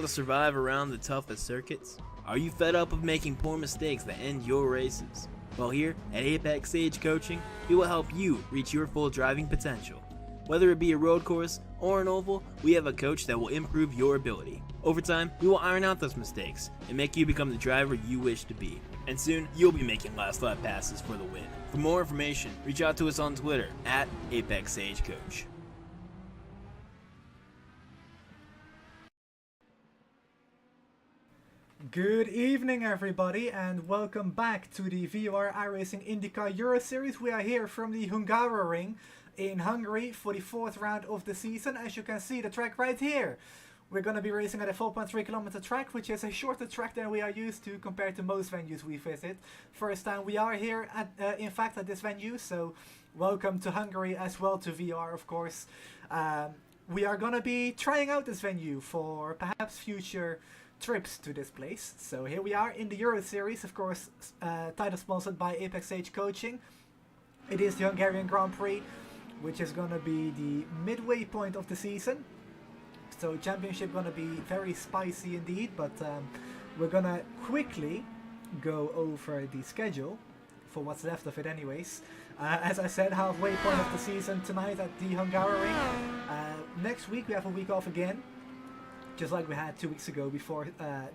to survive around the toughest circuits? Are you fed up of making poor mistakes that end your races? Well, here at Apex Sage Coaching, we will help you reach your full driving potential. Whether it be a road course or an oval, we have a coach that will improve your ability. Over time, we will iron out those mistakes and make you become the driver you wish to be. And soon, you'll be making last lap passes for the win. For more information, reach out to us on Twitter at Apex Sage Coach. Good evening everybody and welcome back to the VOR iRacing IndyCar Euro Series. We are here from the Hungaroring in Hungary for the 4th round of the season. As you can see, the track right here. We're going to be racing at a 4.3 kilometer track, which is a shorter track than we are used to compared to most venues we visit. First time we are here at, in fact, at this venue, so welcome to Hungary as well, to VR of course. We are going to be trying out this venue for perhaps future trips to this place. So here we are in the Euro Series, of course, title sponsored by Apex Sage Coaching. It is the Hungarian Grand Prix, which is going to be the midway point of the season. So championship going to be very spicy indeed, but we're going to quickly go over the schedule for what's left of it anyways. As I said, halfway point of the season tonight at the Hungaroring. Next week we have a week off again, just like we had 2 weeks ago before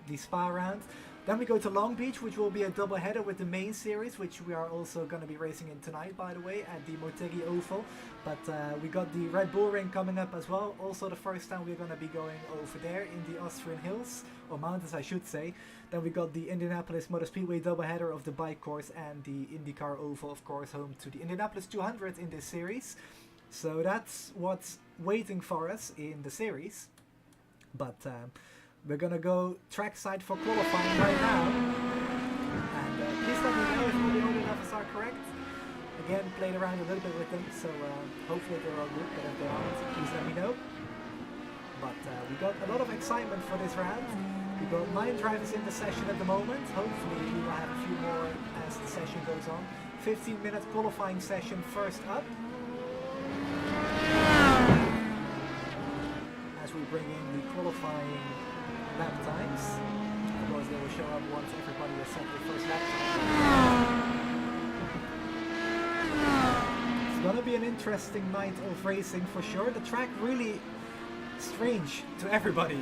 the Spa round. Then we go to Long Beach, which will be a double header with the main series, which we are also going to be racing in tonight, by the way, at the Motegi Oval. But we got the Red Bull Ring coming up as well. Also the first time we're going to be going over there in the Austrian hills, or mountains I should say. Then we got the Indianapolis Motor Speedway double header of the bike course and the IndyCar Oval, of course, home to the Indianapolis 200 in this series. So that's what's waiting for us in the series. But we're gonna go trackside for qualifying right now, and please let me know if all the audio levels are correct. Again, played around a little bit with them, so hopefully they're all good, but if they aren't, please let me know. But we got a lot of excitement for this round. We got 9 drivers in the session at the moment. Hopefully we will have a few more as the session goes on. 15-minute qualifying session first up, as we bring in the qualifying lap times. Of course they will show up once everybody has set their first lap time. It's gonna be an interesting night of racing for sure. The track really strange to everybody.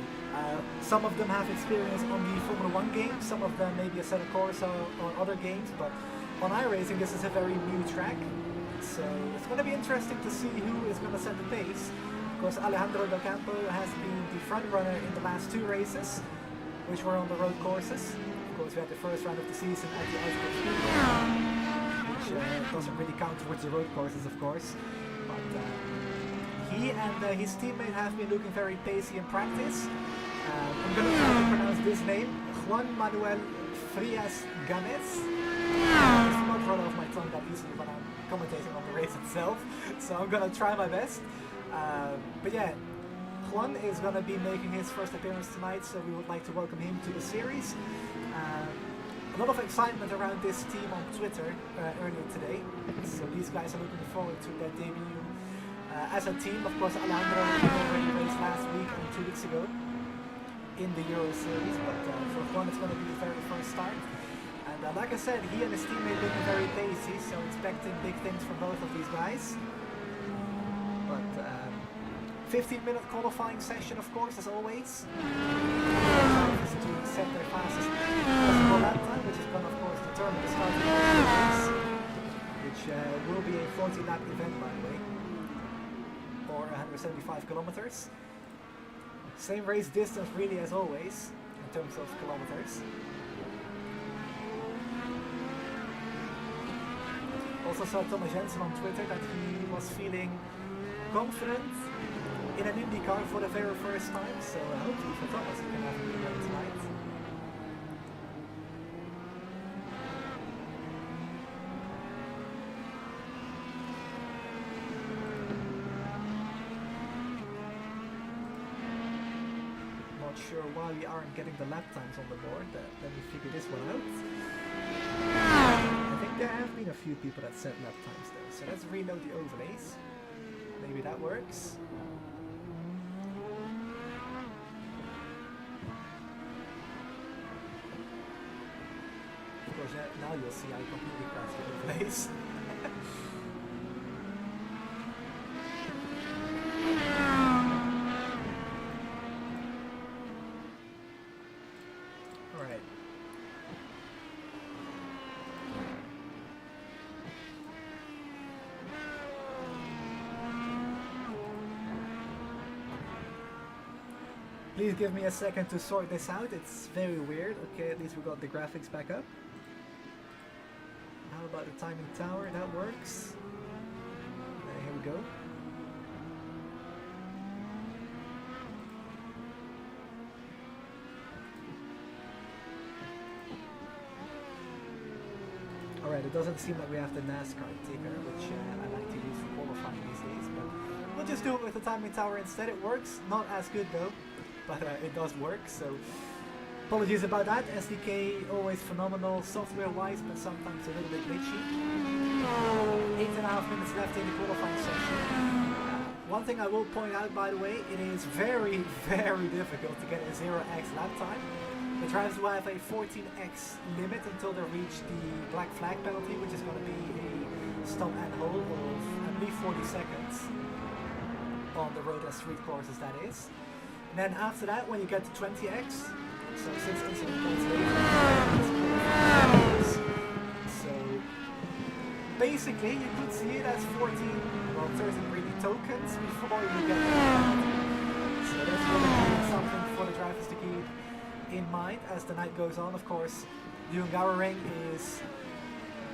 Some of them have experience on the Formula 1 games, some of them maybe a set of course on other games, but on iRacing this is a very new track. So it's gonna be interesting to see who is gonna set the pace. Of course, Alejandro Del Campo has been the front runner in the last 2 races, which were on the road courses. Of course, we had the first round of the season at the Iceberg Speedway, which doesn't really count towards the road courses, of course. But he and his teammate have been looking very pacey in practice. I'm going to try to pronounce this name, Juan Manuel Frias Ganes. It's not roll off my tongue that easily when I'm commentating on the race itself, so I'm going to try my best. But yeah, Juan is going to be making his first appearance tonight, so we would like to welcome him to the series. A lot of excitement around this team on Twitter earlier today, so these guys are looking forward to their debut as a team. Of course, Alejandro already raced last week and 2 weeks ago in the Euro Series, but for Juan it's going to be his very first start. And like I said, he and his teammate looking very pacey, so expecting big things from both of these guys. But 15-minute qualifying session, of course, as always. To set their fastest possible lap time, which is going to, of course, determine the start of the race, which will be a 40-lap event, by the way, or 175 kilometers. Same race distance, really, as always, in terms of kilometers. Also saw Thomas Jensen on Twitter that he was feeling confident in an IndyCar for the very first time, so hopefully for Thomas he can have a good run tonight. Not sure why we aren't getting the lap times on the board. Let me figure this one out. I think there have been a few people that set lap times though, so let's reload the overlays. Maybe that works. course, now you'll see I completely crashed the place. Alright. Please give me a second to sort this out. It's very weird. Okay, at least we got the graphics back up. How about the timing tower? That works. Here we go. Alright, it doesn't seem like we have the NASCAR ticker, which I like to use for qualifying these days, but we'll just do it with the timing tower instead. It works. Not as good though, but it does work, so apologies about that. SDK always phenomenal software wise, but sometimes a little bit glitchy. 8.5 minutes left in the qualifying session. One thing I will point out, by the way, it is very, very difficult to get a 0x lap time. The drivers will have a 14x limit until they reach the black flag penalty, which is going to be a stop and hold of, I believe, 40 seconds on the road and street courses, that is. And then after that, when you get to 20x, so 6 incident points later, so basically you could see it as 14, well 13 really tokens before you get the penalty. So that's really something for the drivers to keep in mind as the night goes on. Of course, the Hungaroring is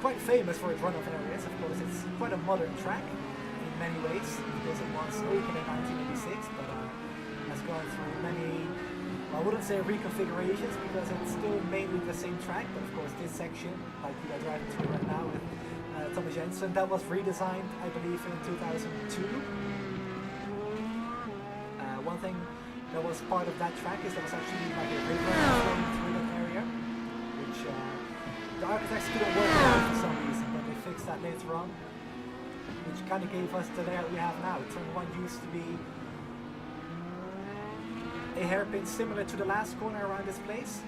quite famous for its runoff areas. Of course, it's quite a modern track in many ways because it was opened in 1986, but has gone through many, I wouldn't say reconfigurations because it's still mainly the same track, but of course this section, like we are driving through right now with Thomas Jensen, that was redesigned, I believe, in 2002. One thing that was part of that track is there was actually like a river flowing through that area, which the architects couldn't work out for some reason, but they fixed that later on, which kind of gave us the layout we have now. Turn 1 used to be a hairpin similar to the last corner around this place,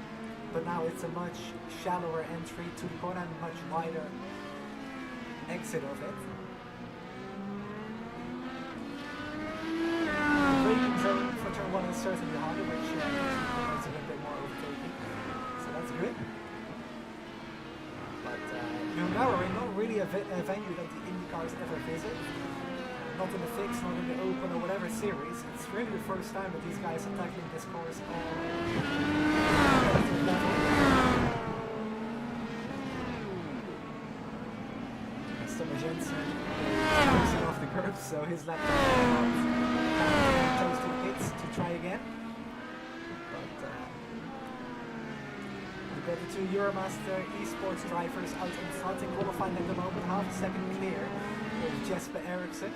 but now it's a much shallower entry to the corner and a much wider exit of it. The braking zone for turn 1 is certainly harder, which provides a little bit more overtaking, so that's good. But Hungaroring, not really a venue that the IndyCars ever visit. Not in the fix, not in the open or whatever series. It's really the first time that these guys are tackling this course on competitive level. Thomas Jensen is off the curb, so his lap toes to the pits to try again. But we've got the two Euromaster esports drivers out in front in qualifying at the moment, half a second clear of Jesper Eriksson.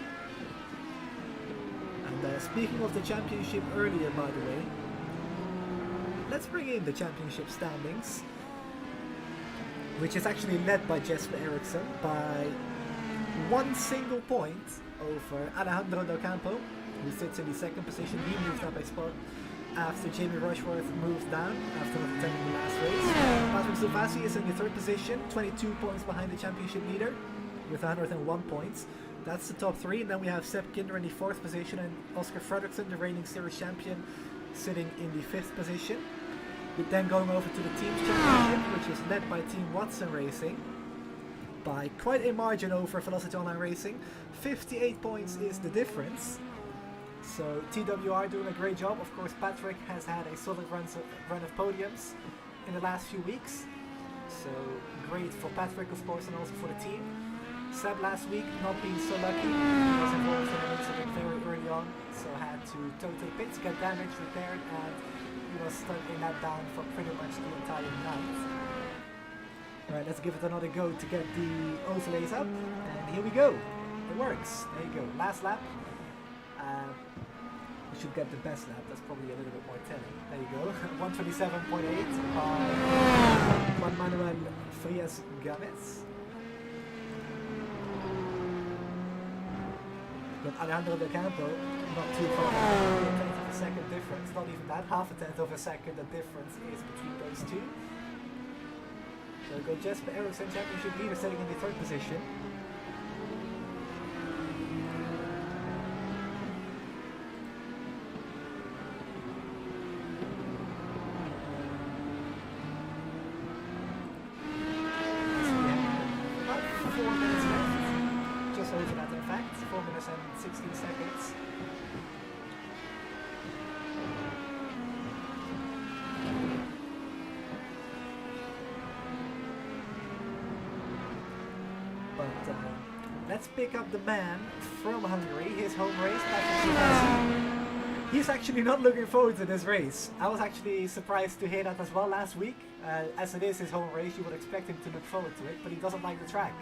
Speaking of the championship earlier, by the way, let's bring in the championship standings, which is actually led by Jesper Eriksson by 1 single point over Alejandro Del Campo, who sits in the second position. He moved up a spot after Jamie Rushworth moved down after not attending the last race. Patrick Silvassi is in the third position, 22 points behind the championship leader with 101 points. That's the top 3, and then we have Sepp Kinder in the 4th position and Oscar Fredriksson, the reigning series champion, sitting in the 5th position. We're then going over to the team's championship, which is led by Team Watson Racing by quite a margin over Velocity Online Racing. 58 points is the difference. So TWR doing a great job. Of course, Patrick has had a solid run of podiums in the last few weeks. So great for Patrick, of course, and also for the team. Seb last week not being so lucky. He was involved in an incident very early on, so had to tow to the pits, get damage repaired, and he was stuck in that down for pretty much the entire night. Alright, let's give it another go to get the overlays up, and here we go. It works. There you go. Last lap. We should get the best lap. That's probably a little bit more telling. There you go. 127.8 by Juan Manuel Frias Games. But Alejandro Del Campo, not too far, a tenth of a second difference, not even that, half a tenth of a second the difference is between those two. So go Jesper Eriksson, championship leader, sitting in the 3rd position. About 4 minutes left. Just over that, in fact. 4 minutes and 16 seconds. Let's pick up the man from Hungary, his home race back in 2000. He's actually not looking forward to this race. I was actually surprised to hear that as well last week. As it is his home race, you would expect him to look forward to it, but he doesn't like the track.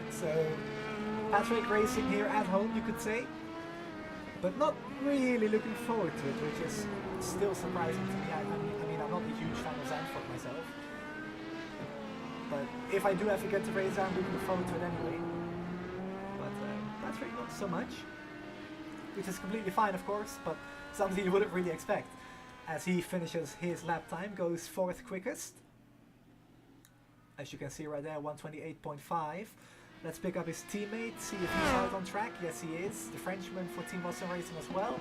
So, Patrick racing here at home, you could say, but not really looking forward to it, which is still surprising to me. I mean, I'm not a huge fan of Zandvoort myself, but if I do have to get to race, I'm looking forward to it anyway. Patrick not so much, which is completely fine, of course, but something you wouldn't really expect, as he finishes his lap time, goes 4th quickest. As you can see right there, 128.5. Let's pick up his teammate, see if he's out on track. Yes, he is. The Frenchman for Team Watson Racing as well.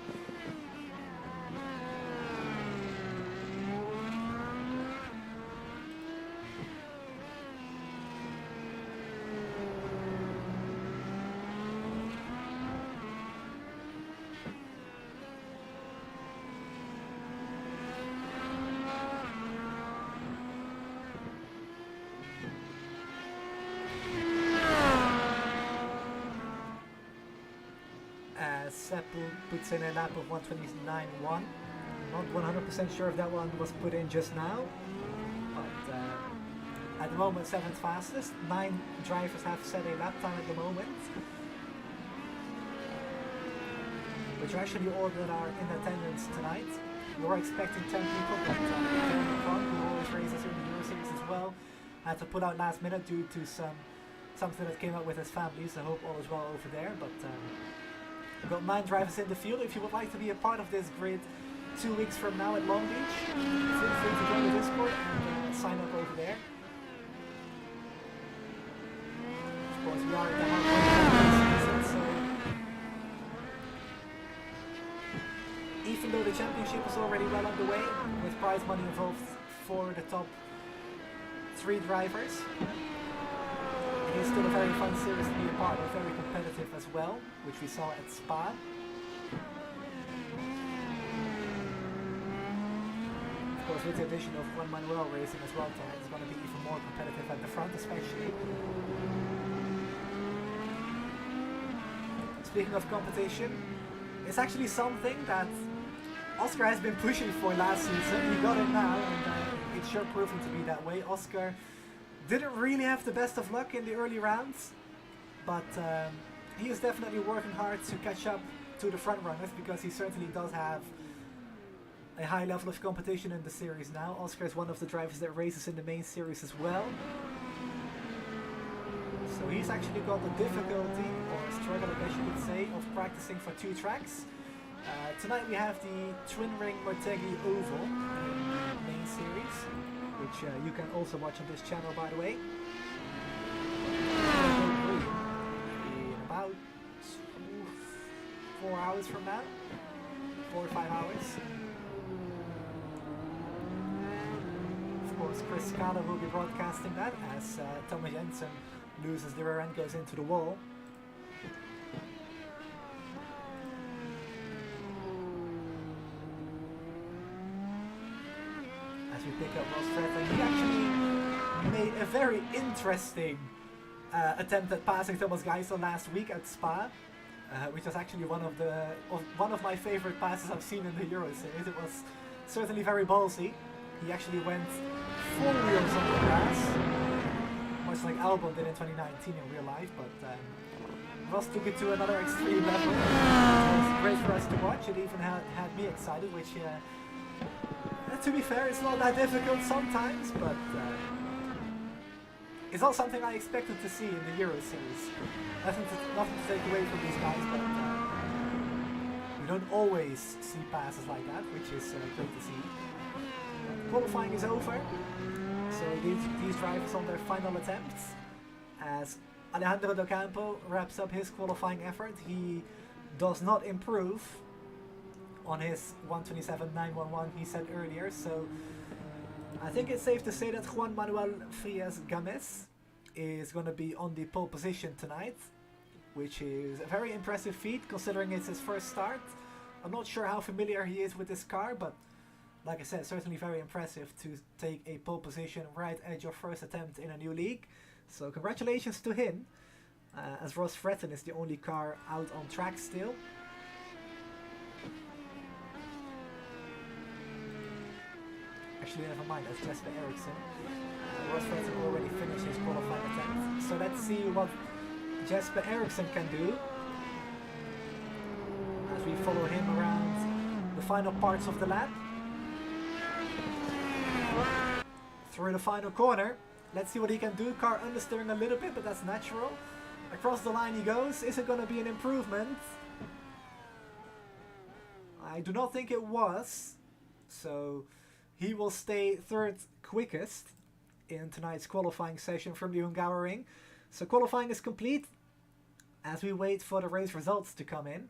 Seppu puts in a lap of 129.1. Not 100% sure if that one was put in just now, but at the moment 7th fastest. 9 drivers have set a lap time at the moment, which are actually all that are in attendance tonight. We were expecting 10 people, but Jeremy Kron, who always races in the Euro Series as well, had to put out last minute due to something that came up with his family, so I hope all is well over there. But we've got 9 drivers in the field. If you would like to be a part of this grid 2 weeks from now at Long Beach, feel free to join the Discord and sign up over there. Of course, we are in the Hungaroring season, so even though the championship is already well underway, with prize money involved for the top 3 drivers, it is still a very fun series to be a part of, very competitive as well, which we saw at Spa. Of course, with the addition of Juan Manuel racing as well, it's going to be even more competitive at the front especially. Speaking of competition, it's actually something that Oscar has been pushing for last season. He got it now, and it's sure proving to be that way. Oscar didn't really have the best of luck in the early rounds, but he is definitely working hard to catch up to the front runners, because he certainly does have a high level of competition in the series now. Oscar is one of the drivers that races in the main series as well, so he's actually got the difficulty, or struggle I guess you could say, of practicing for 2 tracks. Tonight we have the Twin Ring Motegi Oval main series, which you can also watch on this channel, by the way. In about 4 hours from now, 4 or 5 hours. Of course, Chris Scala will be broadcasting that as Thomas Jensen loses the rear end, goes into the wall. As we pick up Ross Stratton, he actually made a very interesting attempt at passing Thomas Geisel last week at Spa, which was actually one of my favorite passes I've seen in the Euro Series. It was certainly very ballsy. He actually went 4 wheels on the grass, much like Albon did in 2019 in real life, but Ross took it to another extreme level. It was great for us to watch. It even had me excited, which to be fair, it's not that difficult sometimes, but it's not something I expected to see in the Euro Series. Nothing to take away from these guys, but we don't always see passes like that, which is great to see. Qualifying is over, so So these drivers on their final attempts, as Alejandro Docampo wraps up his qualifying effort. He does not improve on his 1:27.911 he said earlier, so I think it's safe to say that Juan Manuel Frias Games is going to be on the pole position tonight, which is a very impressive feat considering it's his first start. I'm not sure how familiar he is with this car, but like I said, certainly very impressive to take a pole position right at your first attempt in a new league. So congratulations to him, as Ross Fretton is the only car out on track still. Actually, never mind, that's Jesper Eriksson. Ross Fretton already finished his qualifying attempt. So let's see what Jesper Eriksson can do as we follow him around the final parts of the lap. Through the final corner. Let's see what he can do. Car understeering a little bit, but that's natural. Across the line he goes. Is it going to be an improvement? I do not think it was. So he will stay third quickest in tonight's qualifying session from the Hungaroring. So qualifying is complete as we wait for the race results to come in.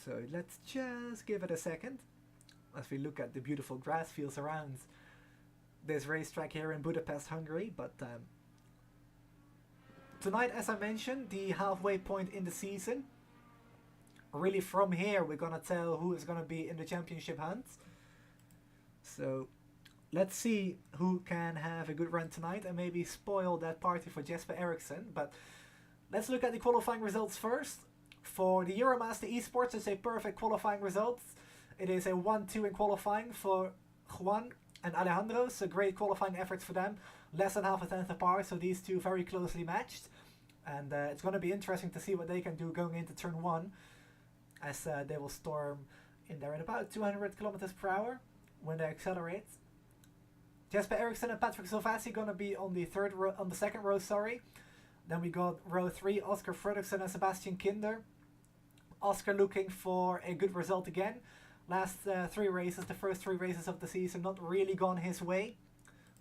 So let's just give it a second as we look at the beautiful grass fields around this racetrack here in Budapest, Hungary. But tonight, as I mentioned, the halfway point in the season. Really from here we're gonna tell who is gonna be in the championship hunt. So let's see who can have a good run tonight and maybe spoil that party for Jesper Eriksson. But let's look at the qualifying results first. For the Euromaster Esports, it's a perfect qualifying result. It is a 1-2 in qualifying for Juan and Alejandro, so great qualifying efforts for them. Less than half a tenth apart, so these two very closely matched. And it's going to be interesting to see what they can do going into turn 1, as they will storm in there at about 200 kilometers per hour when they accelerate. Jesper Eriksson and Patrick Silvassi going to be on the second row, sorry. Then we got row 3, Oscar Fredriksson and Sebastian Kinder. Oscar looking for a good result again. Last 3 races, the first 3 races of the season, not really gone his way.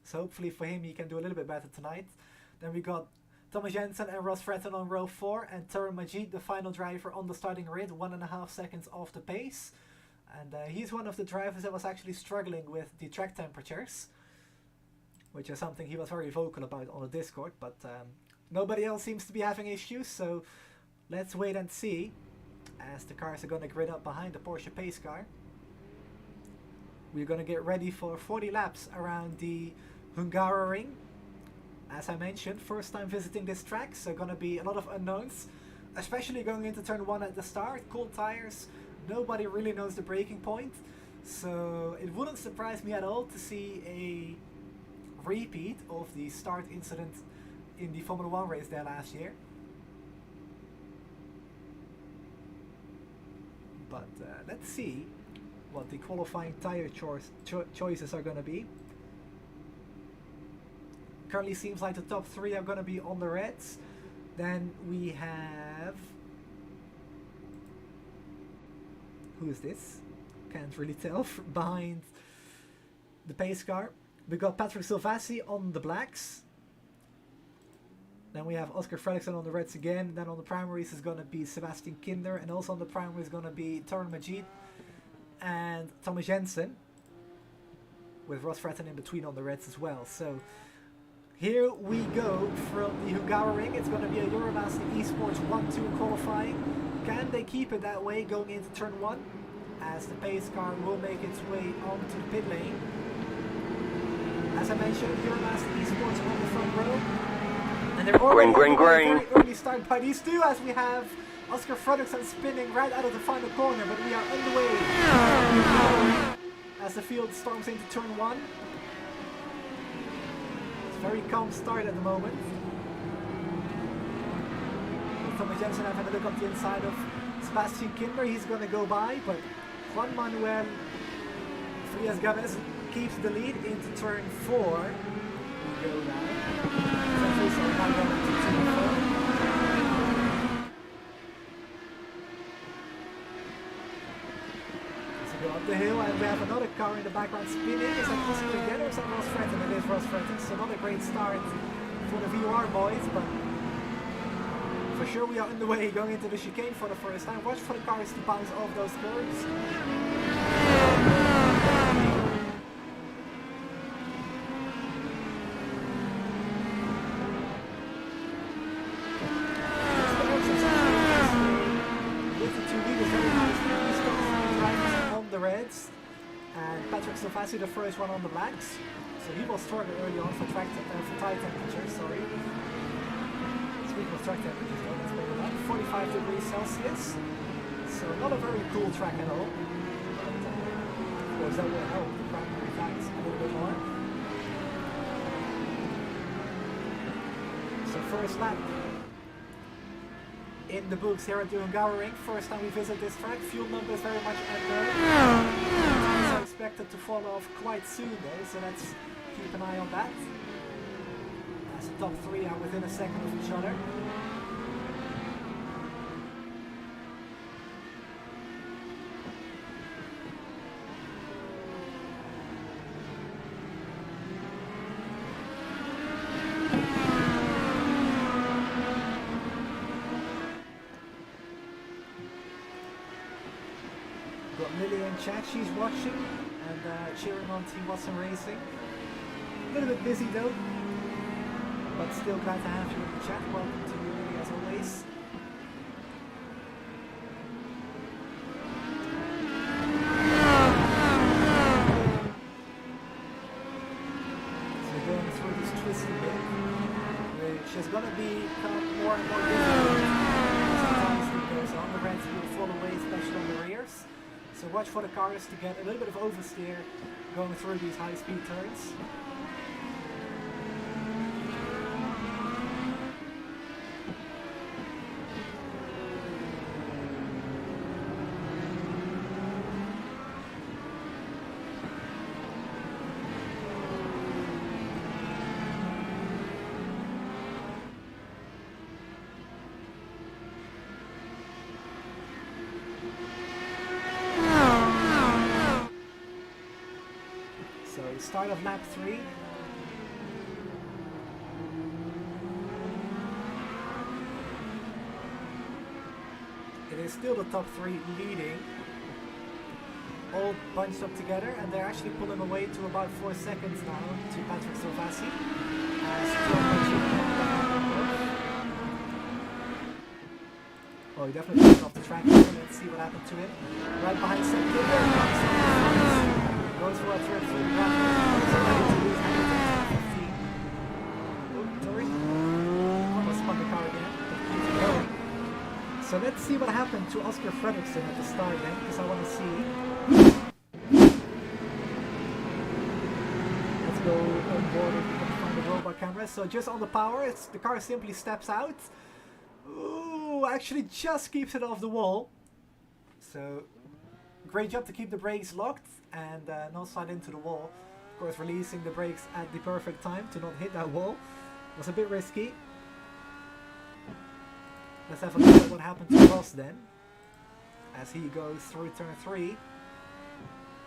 So hopefully for him he can do a little bit better tonight. Then we got Thomas Jensen and Ross Fretton on row 4. And Turan Majid, the final driver on the starting grid, 1.5 seconds off the pace. And he's one of the drivers that was actually struggling with the track temperatures, which is something he was very vocal about on the Discord. But nobody else seems to be having issues, so let's wait and see as the cars are going to grid up behind the Porsche pace car. We're going to get ready for 40 laps around the Hungaroring. As I mentioned, first time visiting this track, so going to be a lot of unknowns, especially going into turn 1 at the start. Cold tires, nobody really knows the braking point, so it wouldn't surprise me at all to see a repeat of the start incident in the Formula 1 race there last year. But let's see what the qualifying tire choices are going to be. Currently seems like the top 3 are going to be on the reds. Then we have... who is this? Can't really tell. Behind the pace car. We got Patrick Silvassi on the blacks. Then we have Oscar Fredriksson on the reds again. Then on the primaries is going to be Sebastian Kinder. And also on the primaries is going to be Turan Majid and Thomas Jensen, with Ross Fretton in between on the reds as well. So here we go from the Hungaroring. It's going to be a Euromaster Esports 1-2 qualifying. Can they keep it that way going into turn 1? As the pace car will make its way onto the pit lane. As I mentioned, Euromaster Esports on the front row. And they're already a very early start by these two, as we have Oscar Fredriksson spinning right out of the final corner, but we are underway as the field storms into turn 1. It's a very calm start at the moment. Thomas Jensen having a look up the inside of Sebastian Kinder. He's going to go by, but Juan Manuel Frias Games keeps the lead into turn 4. We go now. So now going to 2-4. Up the hill, and we have another car in the background spinning. Is that possibly again, or is that Ross Fretton? It is Ross Fretton, so not a great start for the VOR boys, but for sure we are on the way going into the chicane for the first time. Watch for the cars to bounce off those curves. The first one on the blacks, so he will struggle early on for tire temperature. Sorry, speaking of track temperatures, though, that's maybe about 45 degrees Celsius, so not a very cool track at all. But, of course, that will help the primary facts a little bit more. So first lap in the books here at the Hungaroring. First time we visit this track. Fuel numbers very much unknown. Are expected to fall off quite soon though, so let's keep an eye on that. As the top three are within a second of each other. Got Lily in chat, she's watching and cheering on Team Watson Racing. A little bit busy though, but still glad to have you in the chat. Welcome to you, Lily, as always. So going through this twisty bit, which is going to become more and more difficult as time goes on. The reds will fall away, especially on the rears. So watch for the cars to get a little bit of oversteer going through these high-speed turns. Start of lap 3. It is still the top 3 leading, all bunched up together, and they're actually pulling away to about 4 seconds now to Patrick Silvassi. Oh, he definitely took off the track here. Let's see what happened to him. Right behind second. Goes for a threat through the ground. Almost spun the car again. So let's see what happened to Oscar Fredriksson at the start then, because I want to see. Let's go on board and find the robot camera. So just on the power, the car simply steps out. Ooh, actually just keeps it off the wall. So great job to keep the brakes locked and not slide into the wall. Of course, releasing the brakes at the perfect time to not hit that wall was a bit risky. Let's have a look at what happened to Ross then, as he goes through turn 3,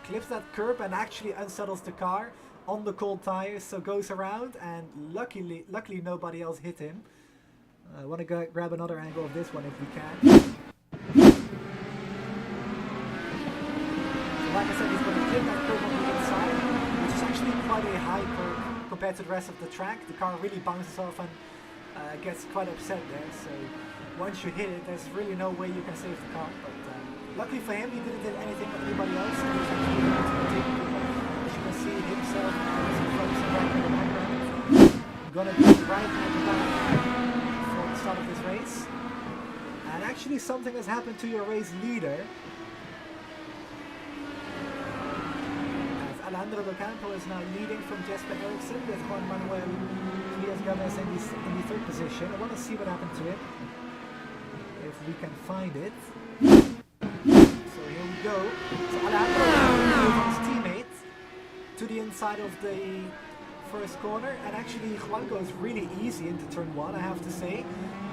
clips that curb and actually unsettles the car on the cold tires, so goes around, and luckily nobody else hit him. I want to grab another angle of this one if we can. Like I said, he's going to clip that curve on the inside, which is actually quite a high curve compared to the rest of the track. The car really bounces off and gets quite upset there, so once you hit it, there's really no way you can save the car. But luckily for him, he didn't do anything with anybody else, and he was actually able to continue. As you can see himself, in the background. Gonna be right at the back for the start of this race. And actually something has happened to your race leader. Alejandro Docampo is now leading from Jesper Eriksson with Juan Manuel Diaz-Gomez in the third position. I want to see what happened to him, if we can find it. So here we go. So Alejandro moved his teammate to the inside of the first corner, and actually Juan goes really easy into turn 1, I have to say.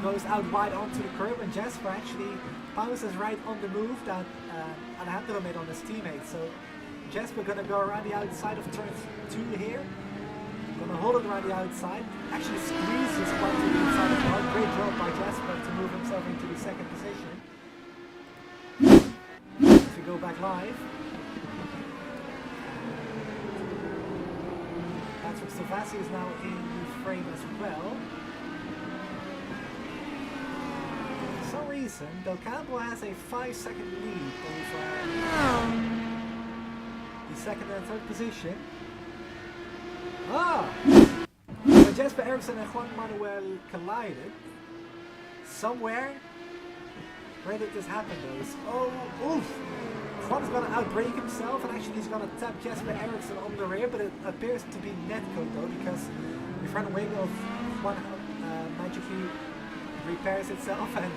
Goes out wide onto the curb, and Jasper actually bounces right on the move that Alejandro made on his teammate. So Jasper gonna go around the outside of turn 2 here. Gonna hold it around the outside. Actually squeezes quite to the inside as well. Great job by Jasper to move himself into the second position. If we go back live. Savassi is now in the frame as well. For some reason, Del Campo has a 5-second lead over the second and third position. So Jesper Eriksson and Juan Manuel collided. Somewhere. Where did this happen though? Oof! Juan's gonna outbrake himself, and actually he's gonna tap Jesper Eriksson on the rear, but it appears to be netcode though, because the front wing of Juan magically repairs itself, and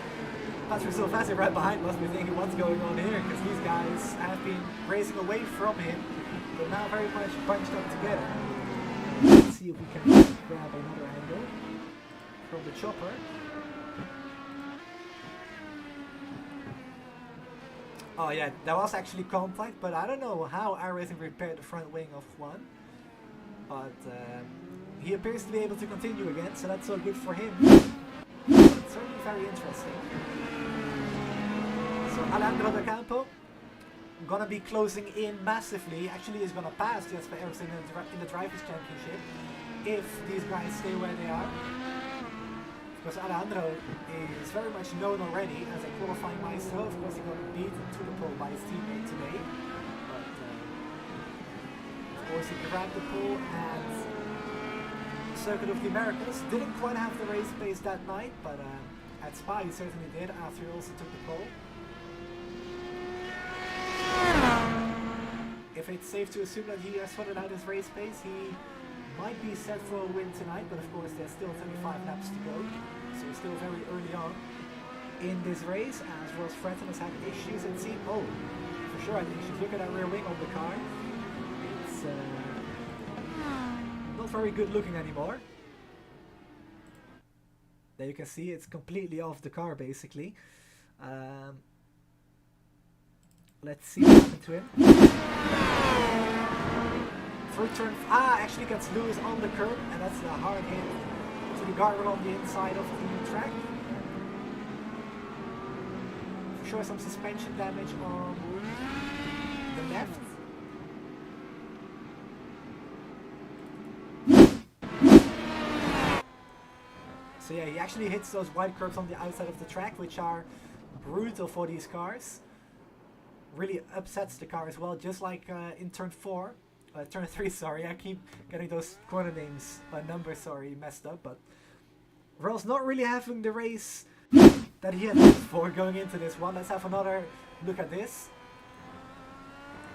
Patrick Silvassi right behind must be thinking what's going on here, because these guys have been racing away from him, but now very much bunched up together. Let's see if we can grab another angle from the chopper. Oh yeah, that was actually contact, but I don't know how iRacing repaired the front wing of Juan. But he appears to be able to continue again, so that's all good for him. It's certainly very interesting. So Alejandro Del Campo gonna be closing in massively. Actually, he's gonna pass Jesper Eriksson in the Drivers' Championship if these guys stay where they are. Because Alejandro is very much known already as a qualifying maestro. Of course, he got beaten to the pole by his teammate today. But of course, he grabbed the pole at Circuit of the Americas. Didn't quite have the race pace that night, but at Spa he certainly did after he also took the pole. If it's safe to assume that he has sorted out his race pace, he might be set for a win tonight, but of course there's still 35 laps to go, so still very early on in this race, as Ross Fretton has had issues and seen, for sure I think you should look at that rear wing on the car. It's not very good looking anymore. There you can see it's completely off the car basically. Let's see what happened to him. Through turn, actually gets Lewis on the curb, and that's a hard hit to the guardrail on the inside of the track. For sure some suspension damage on the left. So yeah, he actually hits those wide curves on the outside of the track, which are brutal for these cars. Really upsets the car as well, just like in turn 4. Turn 3, sorry, I keep getting those corner names, numbers, sorry, messed up, but Ross not really having the race that he had hoped for going into this one. Let's have another look at this.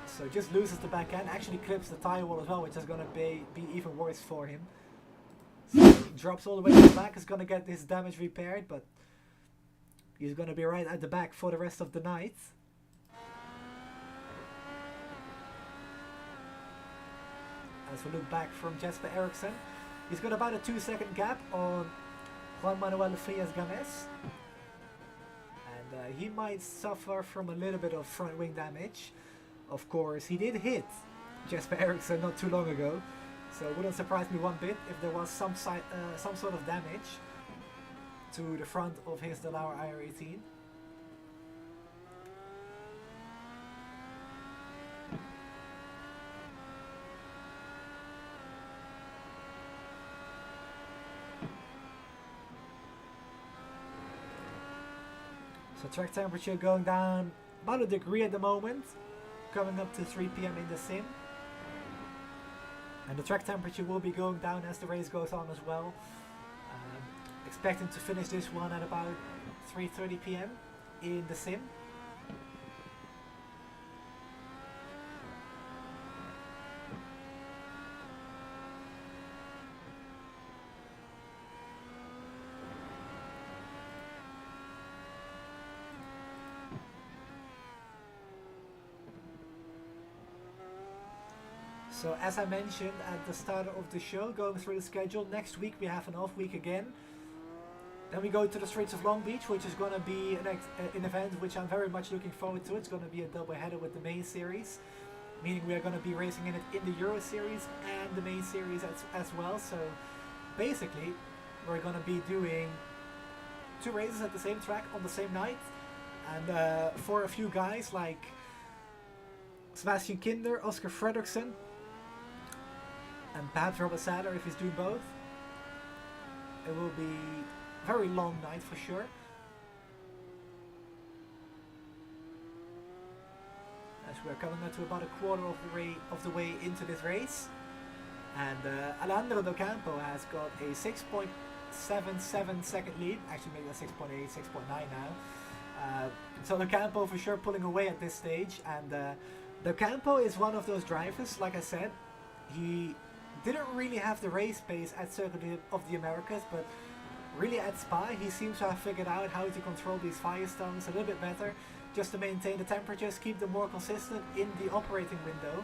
So just loses the back end, actually clips the tire wall as well, which is going to be even worse for him. So drops all the way to the back, is going to get this damage repaired, but he's going to be right at the back for the rest of the night. As we look back from Jesper Eriksson, he's got about a 2-second gap on Juan Manuel Frias-Games, and he might suffer from a little bit of front wing damage. Of course, he did hit Jesper Eriksson not too long ago, so it wouldn't surprise me one bit if there was some sort of damage to the front of his Delauer IR18. So track temperature going down about a degree at the moment, coming up to 3 PM in the sim. And the track temperature will be going down as the race goes on as well. Expecting to finish this one at about 3:30 PM in the sim. So as I mentioned at the start of the show, going through the schedule, next week we have an off week again. Then we go to the Streets of Long Beach, which is going to be an event which I'm very much looking forward to. It's going to be a double header with the main series, meaning we are going to be racing in it in the Euro Series and the main series as well. So basically we're going to be doing 2 races at the same track on the same night. And for a few guys like Sebastian Kinder, Oscar Fredriksson, and perhaps Robert Sadler if he's doing both, it will be a very long night for sure. As we're coming up to about a quarter of the way into this race. And Alejandro Docampo has got a 6.77 second lead, actually maybe a 6.8, 6.9 now. So Docampo for sure pulling away at this stage. And Docampo is one of those drivers, like I said, he didn't really have the race pace at Circuit of the Americas, but really at Spa he seems to have figured out how to control these firestones a little bit better, just to maintain the temperatures, keep them more consistent in the operating window,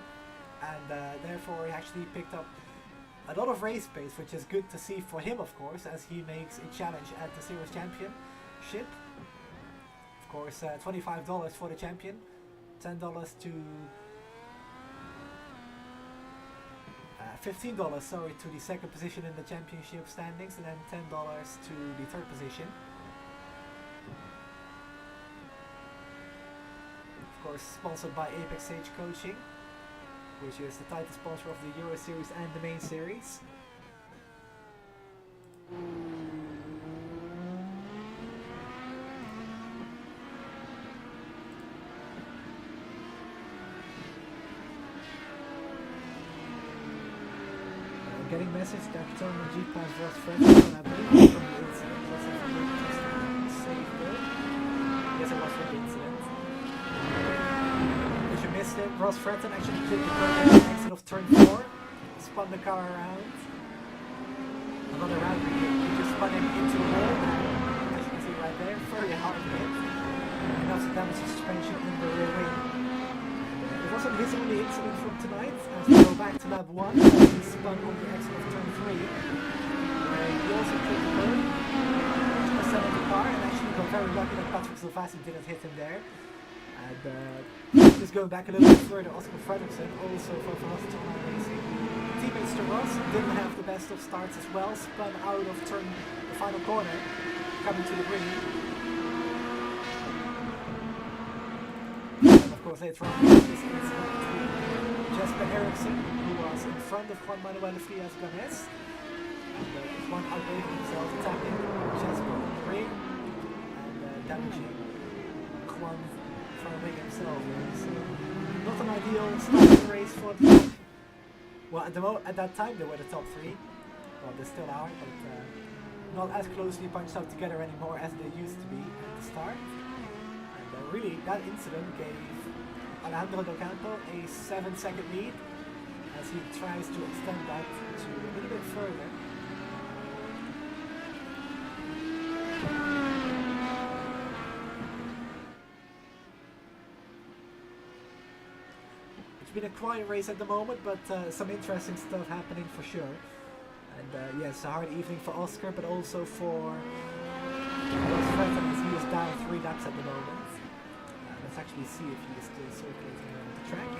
and therefore he actually picked up a lot of race pace, which is good to see for him, of course, as he makes a challenge at the Series Championship. Of course, $25 for the champion, $10 to $15, sorry, to the second position in the championship standings, and then $10 to the third position. Of course, sponsored by Apex Sage Coaching, which is the title sponsor of the Euro Series and the main series. Getting message that Tony G passed Ross Fredriksson, I believe, from the incident. Was it from the safe goal? Yes, it was from the incident. If you missed it, Ross Fredriksson actually did the correct exit of turn 4, spun the car around. Another round, he just spun him into the wall, as you can see right there, very hard hit. And also damaged the suspension in the rear wing. It wasn't his only incident from tonight, as we go back to lap 1, he spun on the exit of turn 3, where he also took the curve, just of the car, and actually got very lucky that Patrick Silvassi didn't hit him there. And just going back a little bit further, Oscar Fredriksson, also for Velocity Online Racing, teammates to Ross, didn't have the best of starts as well, spun out of the final corner, coming to the green. Of course, later on, this incident between Jesper Eriksson, who was in front of Juan Manuel Frias Gomez, and Juan outbraving himself, tapping Jesper on the ring, and damaging Juan from the ring himself. So, not an ideal starting race for the... Well, at that time they were the top 3. Well, they still are, but not as closely bunched up together anymore as they used to be at the start. And really, that incident gave Alejandro Docampo a 7-second lead as he tries to extend that to a little bit further. It's been a quiet race at the moment, but some interesting stuff happening for sure. And yes, a hard evening for Oscar, but also for Ross Fredriksson, as he is down 3 laps at the moment. Let's actually see if he is still circulating around the track.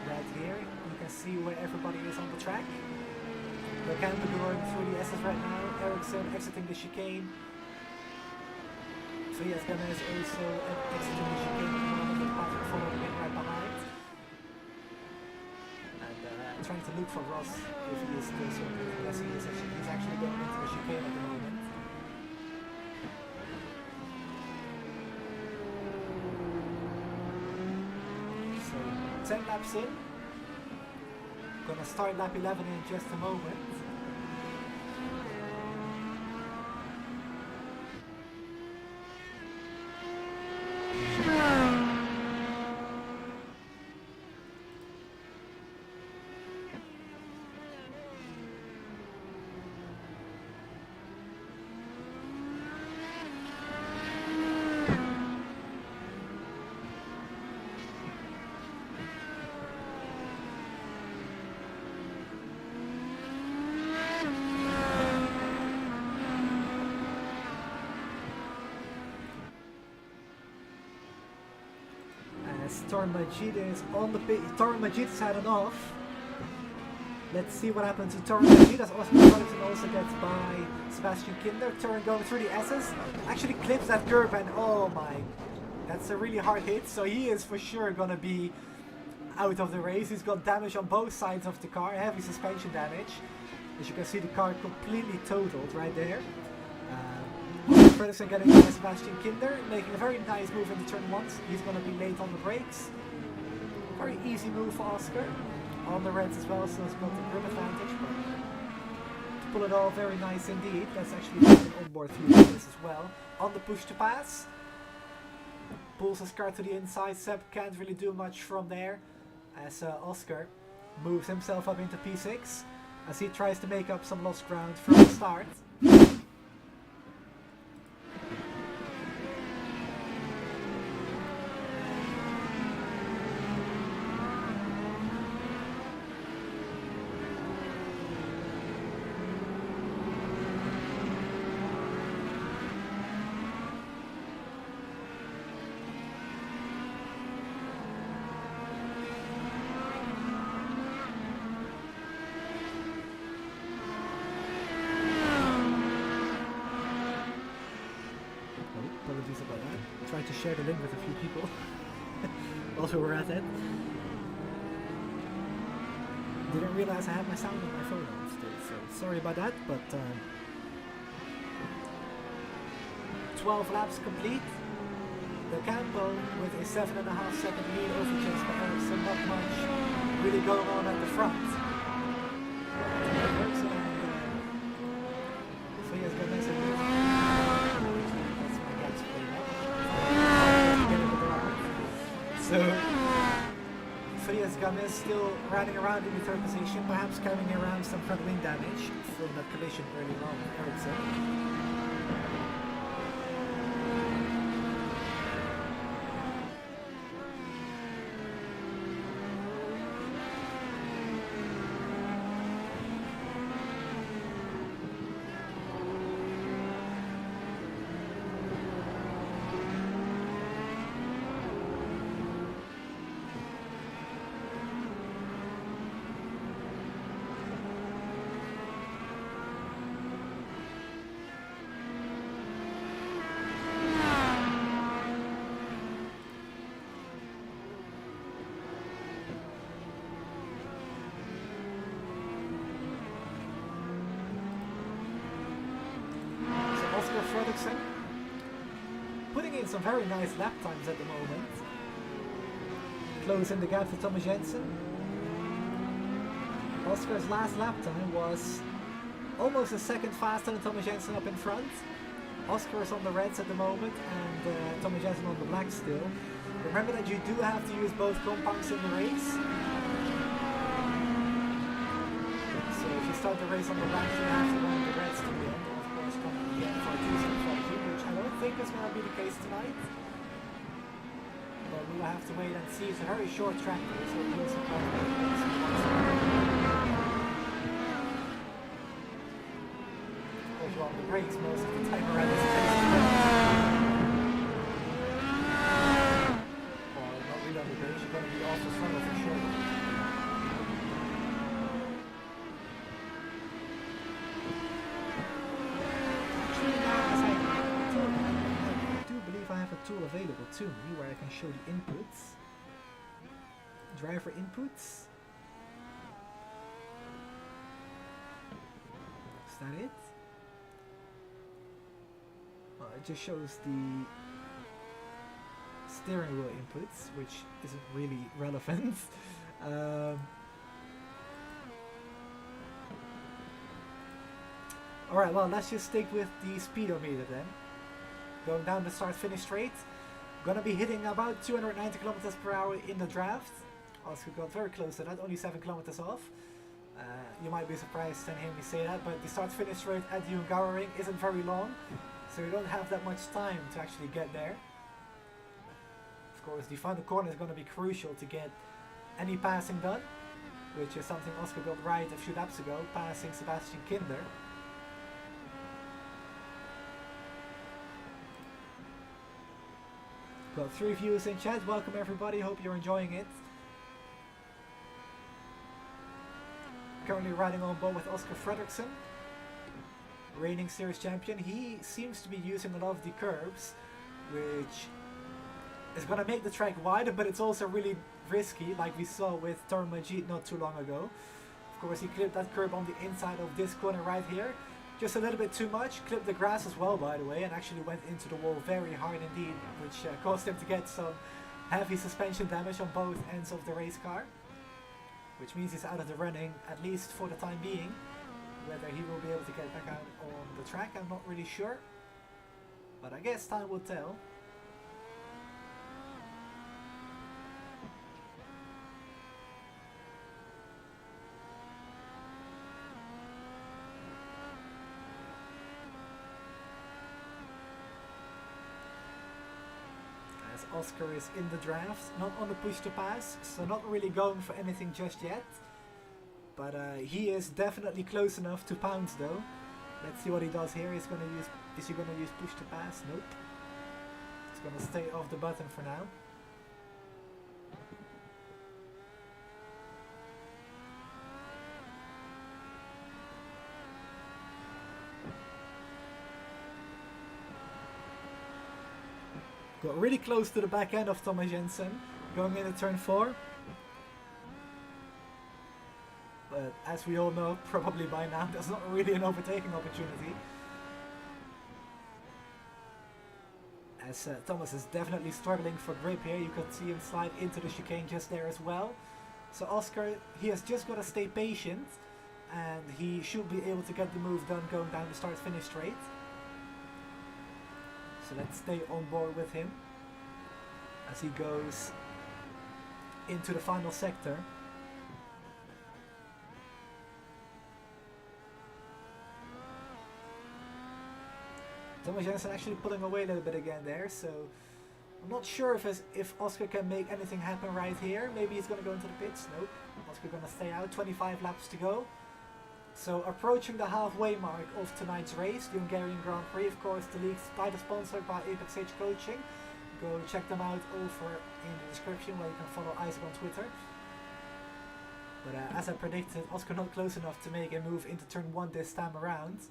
Right here, you can see where everybody is on the track. Docampo going through the S's right now, Eriksson exiting the chicane. Frias Gomez also exiting the chicane at the moment, with Patrick following in right behind. And trying to look for Ross if he is still circulating. Yes, he is. He's actually going into the chicane at the moment. So 10 laps in. Gonna start lap 11 in just a moment. Torren Majid is on the pit. Torren Majid is heading off. Let's see what happens to Torren Majid as Oscar Fredriksson also gets by Sebastian Kinder. Torren going through the S's. Actually clips that curb and oh my. That's a really hard hit. So he is for sure going to be out of the race. He's got damage on both sides of the car. Heavy suspension damage. As you can see, the car completely totaled right there. Fredriksson getting by Sebastian Kinder, making a very nice move in the turn once. He's going to be late on the brakes. Very easy move for Oscar. On the reds as well, so he's got the grip advantage. But to pull it off, very nice indeed. That's actually an onboard view of this as well. On the push to pass. Pulls his car to the inside. Seb can't really do much from there. As Oscar moves himself up into P6. As he tries to make up some lost ground from the start. Trying to share the link with a few people. Also, we're at it. Didn't realize I had my sound on my phone on still, so sorry about that. But 12 laps complete. The Campo with a 7.5 second lead over Jasper Ericsson. Not much really going on at the front. So he has got nice and so, Frias Games still riding around in the third position, perhaps carrying around some front wing damage from that collision early on with Ericsson. Fredriksson putting in some very nice lap times at the moment, closing the gap to Thomas Jensen. Oscar's last lap time was almost a second faster than Thomas Jensen up in front. Oscar is on the reds at the moment and Thomas Jensen on the black still. Remember that you do have to use both compounds in the race. So if you start the race on the black, you have to run the reds to the end. Which I don't think is going to be the case tonight. But we will have to wait and see. It's a very short track, so it will surprise me. Of course, you're on the brakes most of the time around this place. Or not really on the brakes, you're going to be off the throttle for sure. Tool available to me where I can show the inputs. Driver inputs. Is that it? Well, it just shows the steering wheel inputs, which isn't really relevant. Alright, well, let's just stick with the speedometer then. Going down the start-finish straight. Gonna be hitting about 290 kilometers per hour in the draft. Oscar got very close to that, only 7 kilometers off. You might be surprised to hear me say that, but the start-finish straight at the Hungaroring isn't very long, so you don't have that much time to actually get there. Of course, the final corner is going to be crucial to get any passing done, which is something Oscar got right a few laps ago, passing Sebastian Kinder. Got 3 viewers in chat. Welcome everybody. Hope you're enjoying it. Currently riding on board with Oscar Fredriksson, reigning series champion. He seems to be using a lot of the curbs, which is going to make the track wider, but it's also really risky, like we saw with Tormajit not too long ago. Of course, he clipped that curb on the inside of this corner right here. Just a little bit too much. Clipped the grass as well, by the way, and actually went into the wall very hard indeed, which caused him to get some heavy suspension damage on both ends of the race car. Which means he's out of the running, at least for the time being. Whether he will be able to get back out on the track, I'm not really sure. But I guess time will tell. As Oscar is in the draft, not on the push to pass, so not really going for anything just yet. But he is definitely close enough to pounce though. Let's see what he does here. Is he gonna use push to pass? Nope. He's gonna stay off the button for now. Got really close to the back end of Thomas Jensen, going into turn 4. But as we all know, probably by now, there's not really an overtaking opportunity. As Thomas is definitely struggling for grip here, you could see him slide into the chicane just there as well. So Oscar, he has just got to stay patient, and he should be able to get the move done going down the start-finish straight. So let's stay on board with him as he goes into the final sector. Thomas Jensen actually pulling away a little bit again there, so I'm not sure if Oscar can make anything happen right here. Maybe he's going to go into the pits. Nope. Oscar going to stay out. 25 laps to go. So approaching the halfway mark of tonight's race, the Hungarian Grand Prix. Of course, the league's title sponsored by Apex Age Coaching. Go check them out over in the description where you can follow Isaac on Twitter. But as I predicted, Oscar not close enough to make a move into turn 1 this time around.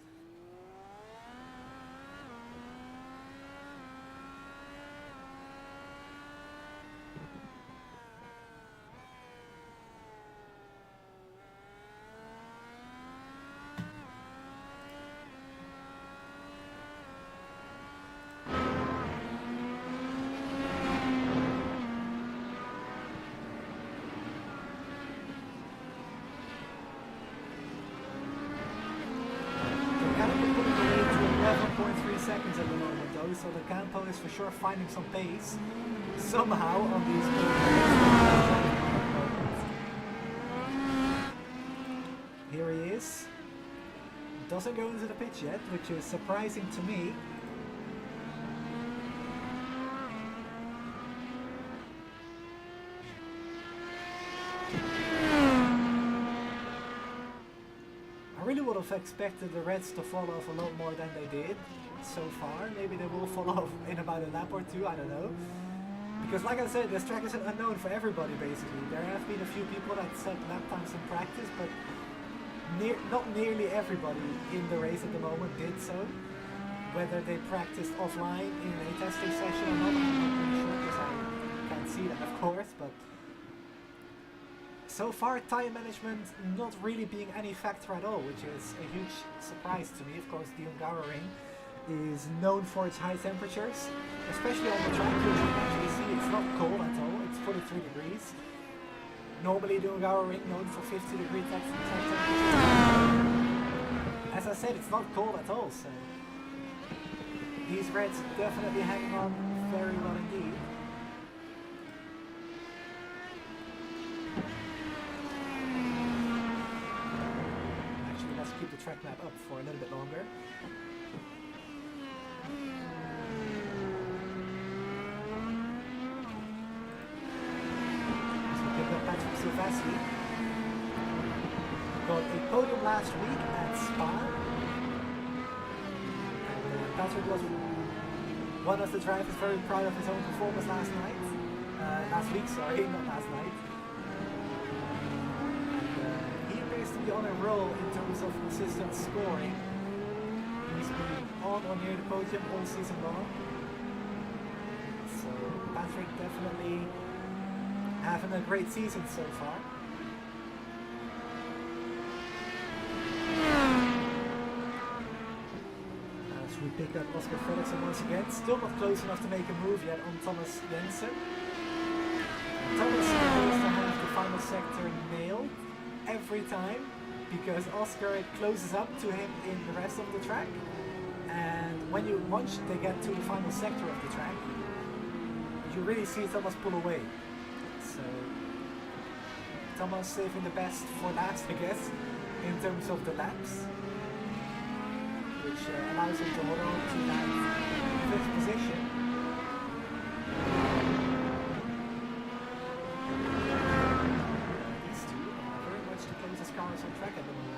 Seconds at the moment though, so the Campo is for sure finding some pace somehow on these corners. Here he is. Doesn't go into the pitch yet, which is surprising to me. I really would have expected the Reds to fall off a lot more than they did so far. Maybe they will fall off in about a lap or two, I don't know. Because like I said, this track is an unknown for everybody basically. There have been a few people that set lap times in practice, but not nearly everybody in the race at the moment did so. Whether they practiced offline in a testing session or not, I'm not really sure because I can't see that of course, but so far, tire management not really being any factor at all, which is a huge surprise to me. Of course, the Hungaroring is known for its high temperatures, especially on the track, which you can actually see it's not cold at all, it's 43 degrees. Normally the Hungaroring known for 50-degree temperatures. As I said, it's not cold at all, so these Reds definitely hanging on very well indeed. Keep the track map up for a little bit longer. So we picked up Patrick Silvestri. Got a podium last week at Spa. And Patrick was one of the drivers very proud of his own performance last week, not last night. And he appears to be on a roll in terms of consistent scoring. He's been on or near the podium all season long. So Patrick definitely having a great season so far. As we pick up Oscar Fredriksson once again, still not close enough to make a move yet on Thomas Jensen. Thomas seems to have the final sector nailed every time, because Oscar closes up to him in the rest of the track, and once they get to the final sector of the track, you really see Thomas pull away. So Thomas saving the best for last, I guess, in terms of the laps, which allows him to hold on to that 5th position. These two are very much the closest cars on track at the moment.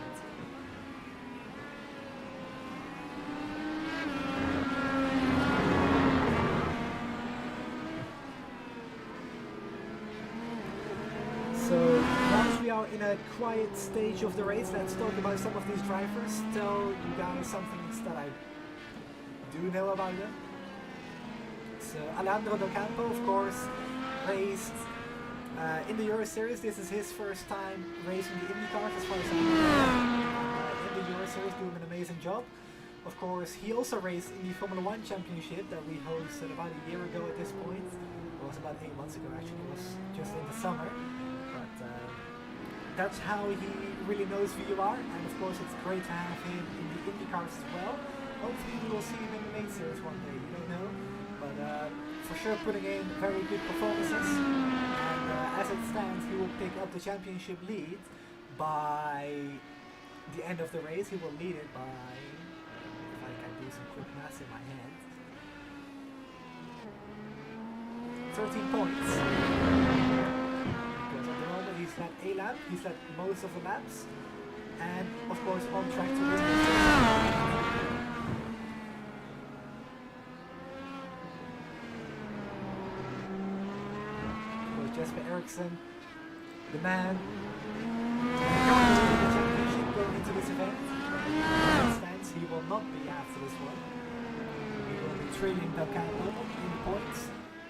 So once we are in a quiet stage of the race, let's talk about some of these drivers, tell you guys something that I do know about them. So Alejandro Del Campo, of course, raced in the Euro Series. This is his first time racing the IndyCar, as far as I know. In the Euro Series, doing an amazing job. Of course, he also raced in the Formula 1 Championship that we hosted about a year ago at this point. It was about 8 months ago actually, it was just in the summer. That's how he really knows VOR, and of course it's great to have him in the IndyCars as well. Hopefully we will see him in the main series one day, you don't know. But for sure putting in very good performances, and as it stands he will pick up the championship lead by the end of the race. He will lead it by, if I can do some quick maths in my head, 13 points. He's led a lap, he's led most of the laps, and of course on track to win. Of course Jesper Eriksson, the man currently winning the championship going into this event. As it stands, he will not be after this one. He will be trailing Del Campo in the points.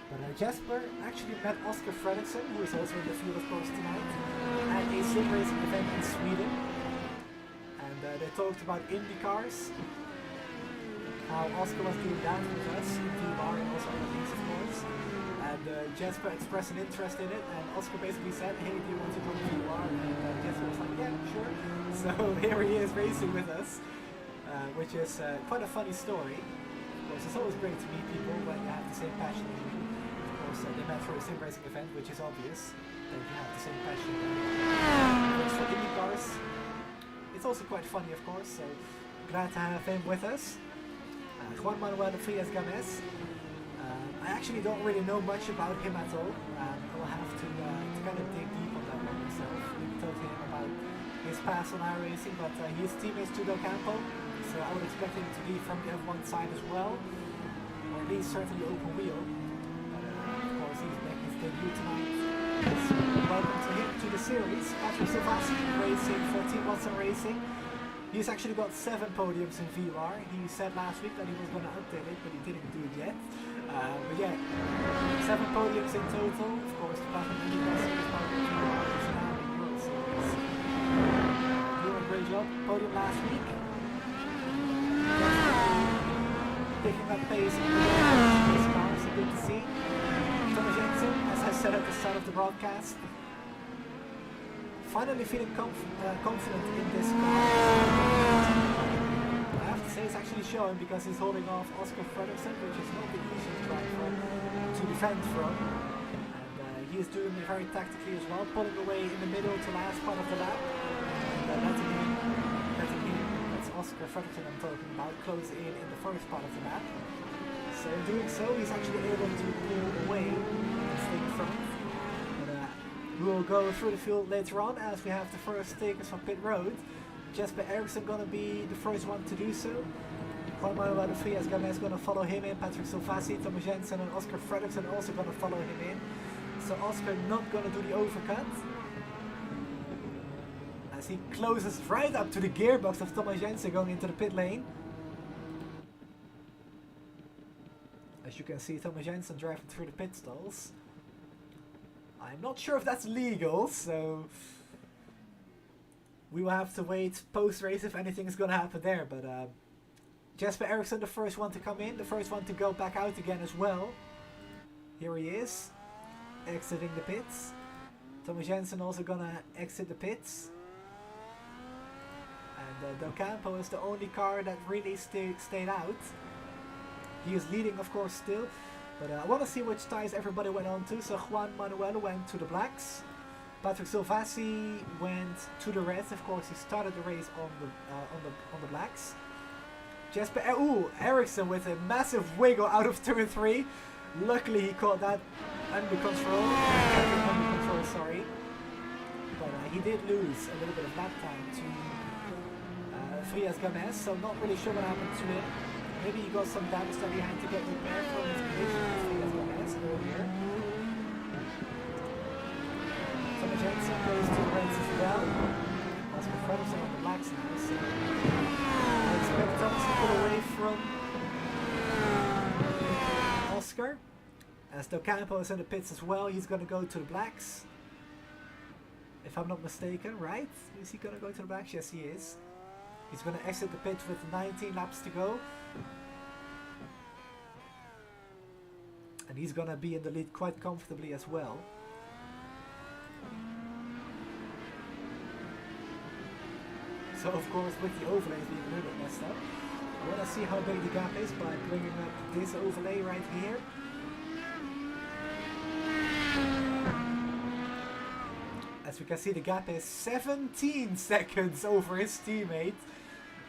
But Jesper actually met Oscar Fredriksson, who is also in the field of course tonight, at a sim racing event in Sweden. And they talked about IndyCars, how Oscar was doing that with us in VOR and also other things of course. And Jesper expressed an interest in it, and Oscar basically said, hey, do you want to go to VOR? And Jesper was like, yeah, sure. So here he is racing with us, which is quite a funny story. Of course, it's always great to meet people when you have the same passion as you. They met for a sim racing event, which is obvious that you have the same passion. For IndyCars, it's also quite funny, of course. So glad to have him with us. Juan Manuel Frias Games. I actually don't really know much about him at all. I will have to kind of dig deep on that one myself. We talked to him about his past on iRacing, but he is teammates to Del Campo, so I would expect him to be from the F1 side as well, or at least certainly open wheel. He's making his debut tonight. So welcome to him to the series. Patrick Silvassi racing for Team Watson Racing. He's actually got 7 podiums in VOR. He said last week that he was going to update it, but he didn't do it yet. But yeah, 7 podiums in total. Of course, the Platinum IndyCar Series part of VOR is now in World Series. Doing a great job. Podium last week. Picking up pace in the car, so good to see. Thomas Jensen, as I said at the start of the broadcast, finally feeling confident in this car. I have to say it's actually showing because he's holding off Oscar Fredriksson, which is not the easiest driver to defend from. And he is doing it very tactically as well, pulling away in the middle to last part of the lap. And letting him, that's Oscar Fredriksson I'm talking about, close in the first part of the lap. So in doing so, he's actually able to pull away and stay in front. But we will go through the field later on as we have the first takers from pit road. Jesper Eriksson gonna be the first one to do so. Juan Manuel Frias Gomez going to follow him in. Patrick Silvassi, Thomas Jensen and Oscar Fredriksson also going to follow him in. So Oscar not going to do the overcut. As he closes right up to the gearbox of Thomas Jensen going into the pit lane. As you can see, Thomas Jensen driving through the pit stalls. I'm not sure if that's legal, so we will have to wait post-race if anything is going to happen there. But Jesper Eriksson, the first one to come in, the first one to go back out again as well. Here he is, exiting the pits. Thomas Jensen also going to exit the pits. And Del Campo is the only car that really stayed out. He is leading, of course, still. But I want to see which tires everybody went on to. So Juan Manuel went to the blacks. Patrick Silvassi went to the reds. Of course, he started the race on the blacks. Jesper Eriksson with a massive wiggle out of turn 3. Luckily, he caught that under control. Sorry. But he did lose a little bit of lap time to Frias Gomez. So not really sure what happened to him. Maybe he got some damage that he had to get repaired from his collision with Frias Gomez earlier. Thomas Jensen goes to the reds as well. Oscar Fredriksson on the blacks now, so I expect Thomas to pull away from Oscar. As Del Campo is in the pits as well, he's going to go to the blacks. If I'm not mistaken, right? Is he going to go to the blacks? Yes, he is. He's going to exit the pit with 19 laps to go. And he's going to be in the lead quite comfortably as well. So of course, with the overlays being a little bit messed up, I want to see how big the gap is by bringing up this overlay right here. As we can see, the gap is 17 seconds over his teammate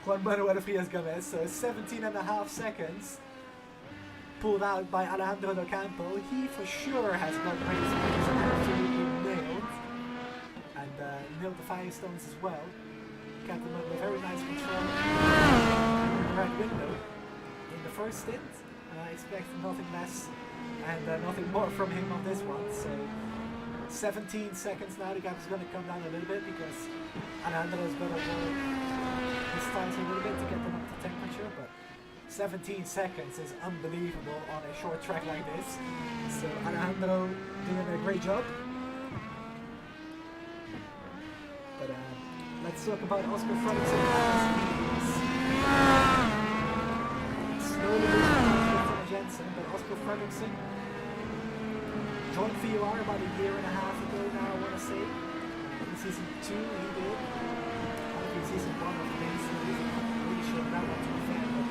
Juan Manuel Frias Gomez, so 17.5 seconds pulled out by Alejandro Del Campo. He for sure has got race points absolutely nailed, and nailed the Firestones as well. Kept them under very nice control in the right window in the first stint. I expect nothing less and nothing more from him on this one. So 17 seconds now, the gap is going to come down a little bit because Alejandro is going to work his tires a little bit to get them up to temperature, but 17 seconds is unbelievable on a short track like this. So Alejandro doing a great job. But let's talk about Oscar Fredriksson. Slowly losing with Jensen, but Oscar Fredriksson joined VOR about a year and a half ago now, I want to say. In season 2 he did. In season 1 of the main series, I'm not really sure that one to be fair, but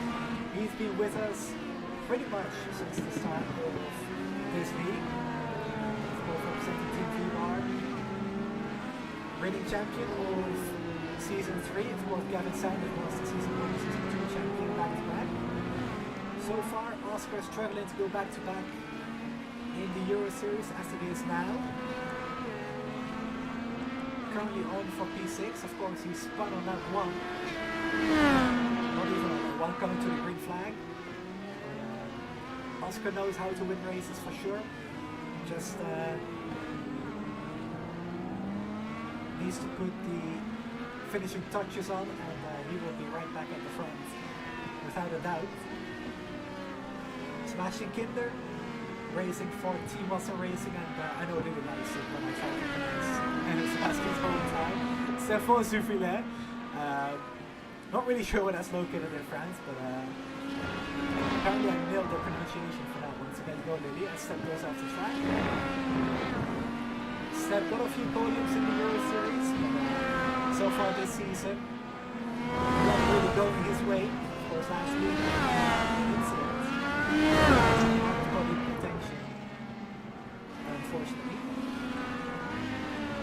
he's been with us pretty much since the start of this league. Of course, representing Team VOR. Reigning champion of season 3, of course Gavin Sanders was the season 1 and season 2 champion back to back. So far, Oscar is struggling to go back to back in the Euro Series as it is now. Currently on for P6, of course he spun on that one. Not even on that one coming to the green flag. Oscar knows how to win races for sure. Just needs to put the finishing touches on, and he will be right back at the front, without a doubt. Smashing Kinder, racing for Team Muscle Racing, and I know really likes it when I try to pronounce Sebastian's hometown, Stefan Soufflet. Not really sure where that's located in France, but apparently I nailed the pronunciation for that one. So there you go, Lily, and Steph goes off the track. Steph got a few podiums in the Euro Series, but so far this season, not really going his way. Of course, last week, incident. Public attention, unfortunately.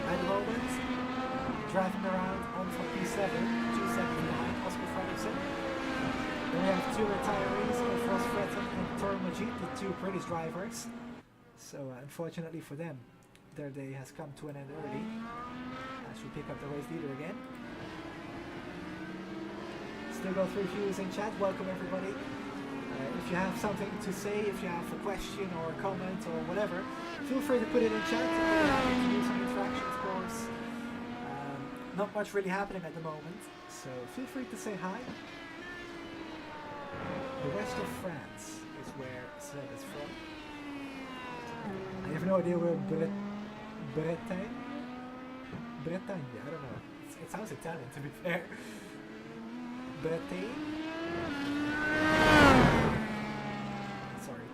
At the moment, driving around on for P7, 2 seconds behind Oscar Fredriksson. Then we have 2 retirees of Ross Fretton and Tor Majid, the 2 British drivers. So unfortunately for them, their day has come to an end early. As we pick up the race leader again. still got 3 viewers in chat. Welcome everybody. If you have something to say, if you have a question or a comment or whatever, feel free to put it in chat. We're happy to do some interaction, of course. Not much really happening at the moment, so feel free to say hi. The west of France is where Seb is from. I have no idea where Bretagne? Bretagne, I don't know. It sounds Italian, to be fair. Bretagne? Sorry.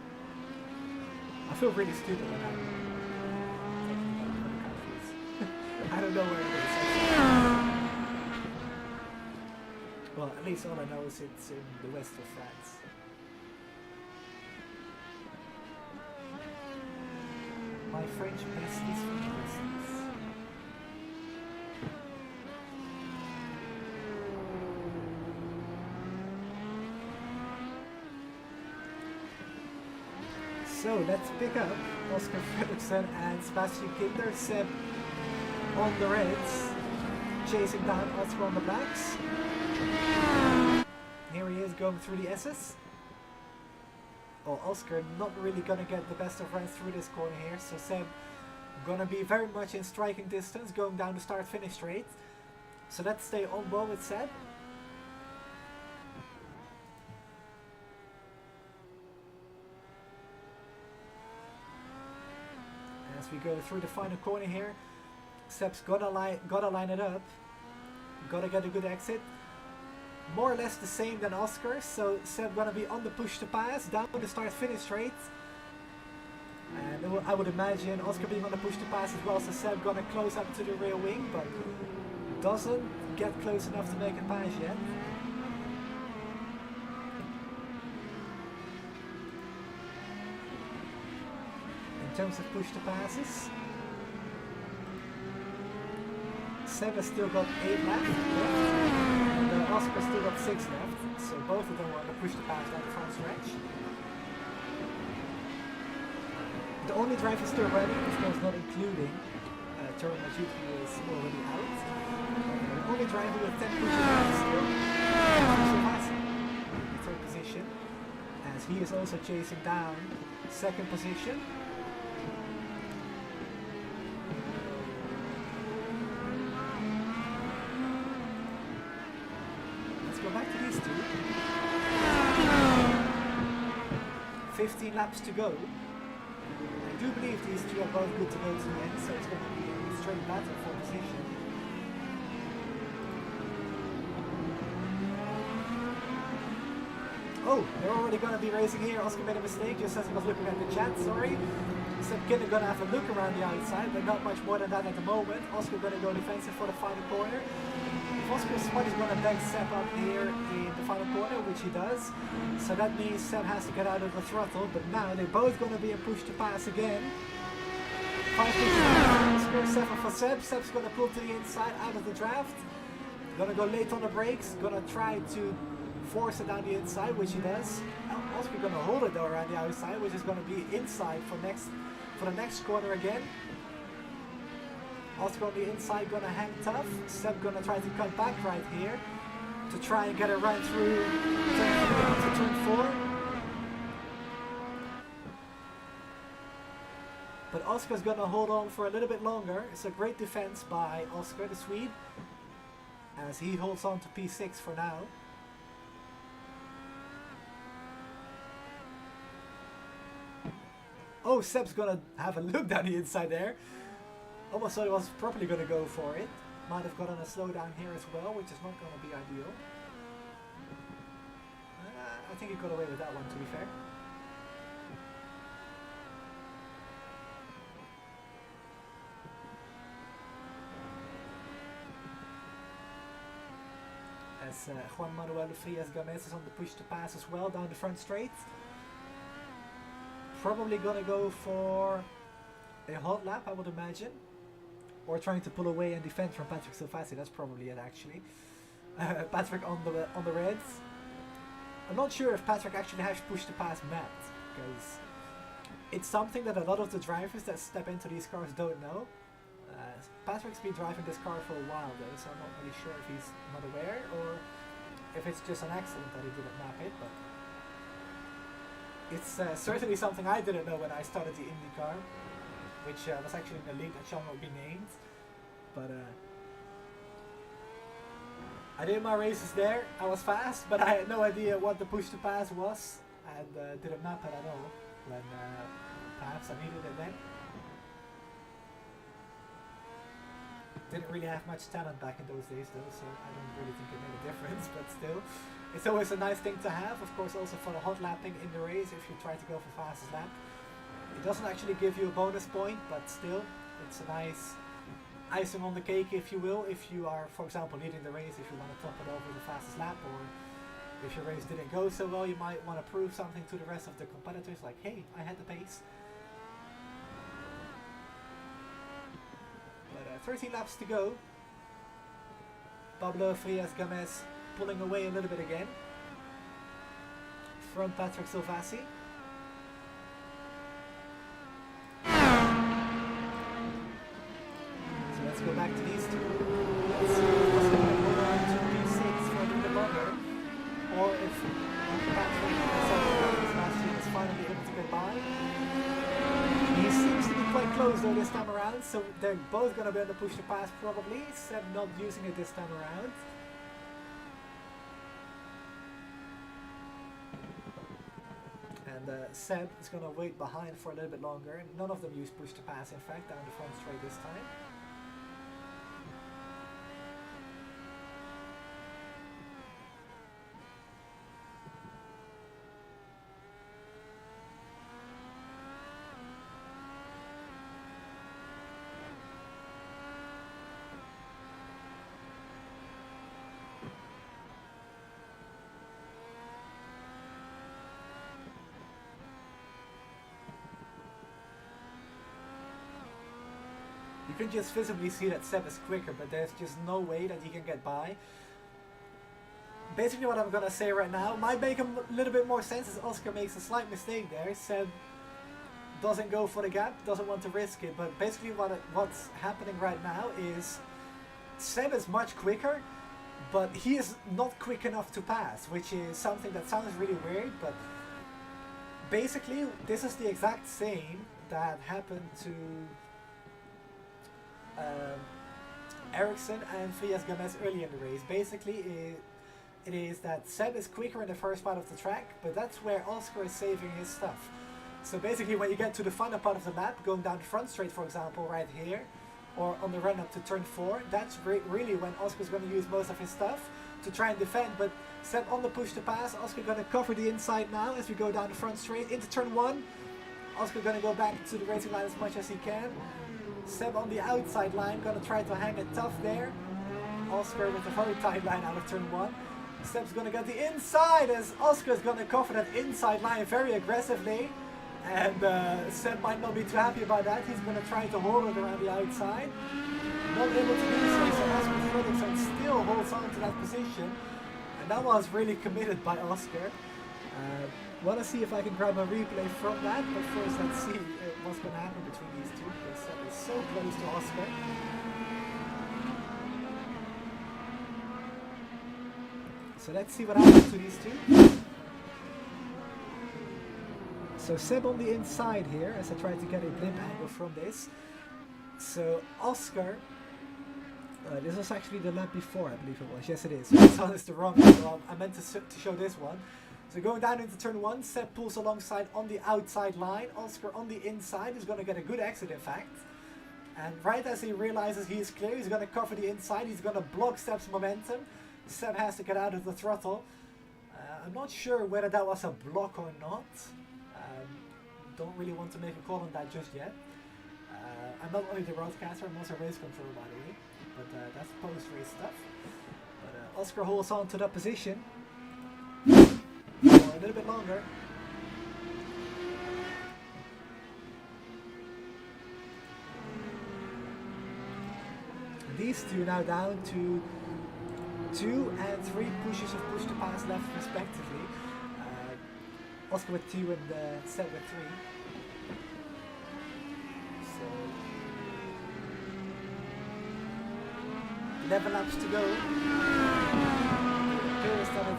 I feel really stupid when I'm talking about other countries. I don't know where it is. Well, at least all I know is it's in the west of France. My French besties from Christmas. So let's pick up Oscar Fredriksson and Sebastian Kinder. Seb on the reds, chasing down Oscar on the blacks. Here he is going through the S's. Well, Oscar not really gonna get the best of runs through this corner here, so Seb gonna be very much in striking distance going down the start-finish straight. So let's stay on ball with Seb. As we go through the final corner here, Seb's gotta line it up, gotta get a good exit. More or less the same than Oscar, so Seb gonna be on the push to pass, down the start-finish straight. And I would imagine Oscar being on the push to pass as well, so Seb gonna close up to the rear wing, but doesn't get close enough to make a pass yet. In terms of push to passes, Seb has still got 8 left, and Oscar still got 6 left, so both of them want to push the pass down the front stretch. The only driver still running, of course not including Toro Majuki, is already out. The only driver with 10 pushes left still is in third position, as he is also chasing down second position. Go back to these two. 15 laps to go. I do believe these two are both good to go to the end, so it's going to be a straight battle for position. Oh, they're already going to be racing here. Oscar made a mistake just as he was looking at the chat, sorry. Seb Kinder going to have a look around the outside, but not much more than that at the moment. Oscar going to go defensive for the final corner. Oscar's spot is going to then step up here in the final corner, which he does. So that means Seb has to get out of the throttle, but now they're both going to be a push to pass again. 5 pushes for Oscar, 7 for Seb. Seb's going to pull to the inside out of the draft. Going to go late on the brakes, going to try to force it down the inside, which he does. Oscar going to hold it though around the outside, which is going to be inside for the next corner again. Oscar on the inside gonna hang tough. Seb gonna try to cut back right here to try and get a run through to turn 4. But Oscar's gonna hold on for a little bit longer. It's a great defense by Oscar, the Swede, as he holds on to P6 for now. Oh, Seb's gonna have a look down the inside there. Almost thought he was probably going to go for it. Might have gotten a slowdown here as well, which is not going to be ideal. I think he got away with that one, to be fair. As Juan Manuel Frias Gomez is on the push to pass as well, down the front straight. Probably going to go for a hot lap, I would imagine. Or trying to pull away and defend from Patrick Silvassi, that's probably it actually. Patrick on the reds. I'm not sure if Patrick actually has pushed to pass Matt, because it's something that a lot of the drivers that step into these cars don't know. Patrick's been driving this car for a while though, so I'm not really sure if he's not aware or if it's just an accident that he didn't map it, but it's certainly something I didn't know when I started the IndyCar, which was actually in the league that shall not be named. But I did my races there. I was fast, but I had no idea what the push to pass was, and didn't map it at all when perhaps I needed it then. Didn't really have much talent back in those days though, so I don't really think it made a difference, but still. It's always a nice thing to have, of course, also for the hot lapping in the race if you try to go for fastest lap. It doesn't actually give you a bonus point, but still, it's a nice icing on the cake, if you will, if you are, for example, leading the race, if you want to top it over the fastest lap, or if your race didn't go so well, you might want to prove something to the rest of the competitors, like, hey, I had the pace. But 13 laps to go. Pablo Frias-Gomez pulling away a little bit again from Patrick Silvassi. So let's go back to these two. Let's see if what's going to go on to P6 for a little bit longer, or if Patrick Silvassi is finally able to get by. He seems to be quite close though this time around, so they're both going to be able to push the pass probably. Seb not using it this time around. And Seb is going to wait behind for a little bit longer. None of them use push to pass, in fact, down the front straight this time. You can just visibly see that Seb is quicker, but there's just no way that he can get by. Basically what I'm gonna say right now might make a little bit more sense as Oscar makes a slight mistake there. Seb doesn't go for the gap, doesn't want to risk it, but basically what's happening right now is Seb is much quicker, but he is not quick enough to pass, which is something that sounds really weird, but basically this is the exact same that happened to Ericsson and Frias-Gomez early in the race. Basically it is that Seb is quicker in the first part of the track, but that's where Oscar is saving his stuff. So basically when you get to the final part of the lap, going down the front straight for example right here, or on the run up to turn 4, that's really when Oscar's going to use most of his stuff to try and defend. But Seb on the push to pass, Oscar going to cover the inside now as we go down the front straight into turn 1. Oscar going to go back to the racing line as much as he can. Seb on the outside line, gonna try to hang it tough there. Oscar with a very tight line out of turn 1. Seb's gonna get the inside as Oscar's gonna cover that inside line very aggressively. And Seb might not be too happy about that. He's gonna try to hold it around the outside. Not able to do so, so Oscar Fredriksson still holds on to that position. And that was really committed by Oscar. Want to see if I can grab a replay from that, but first let's see what's going to happen between these two, because Seb is so close to Oscar. So let's see what happens to these two. So Seb on the inside here, as I try to get a blimp angle from this. So Oscar, this was actually the lap before, I believe it was. Yes it is. This one is the wrong one. I meant to show this one. So going down into turn 1, Seb pulls alongside on the outside line. Oscar on the inside is going to get a good exit in fact. And right as he realizes he is clear, he's going to cover the inside. He's going to block Seb's momentum. Seb has to get out of the throttle. I'm not sure whether that was a block or not. Don't really want to make a call on that just yet. I'm not only the broadcaster, I'm also race control by the way. But that's post-race stuff. But Oscar holds on to that position. For a little bit longer. And these two now down to 2 and 3 pushes of push to pass left respectively. Oscar with 2 and Seb with 3. So 11 laps to go. It appears that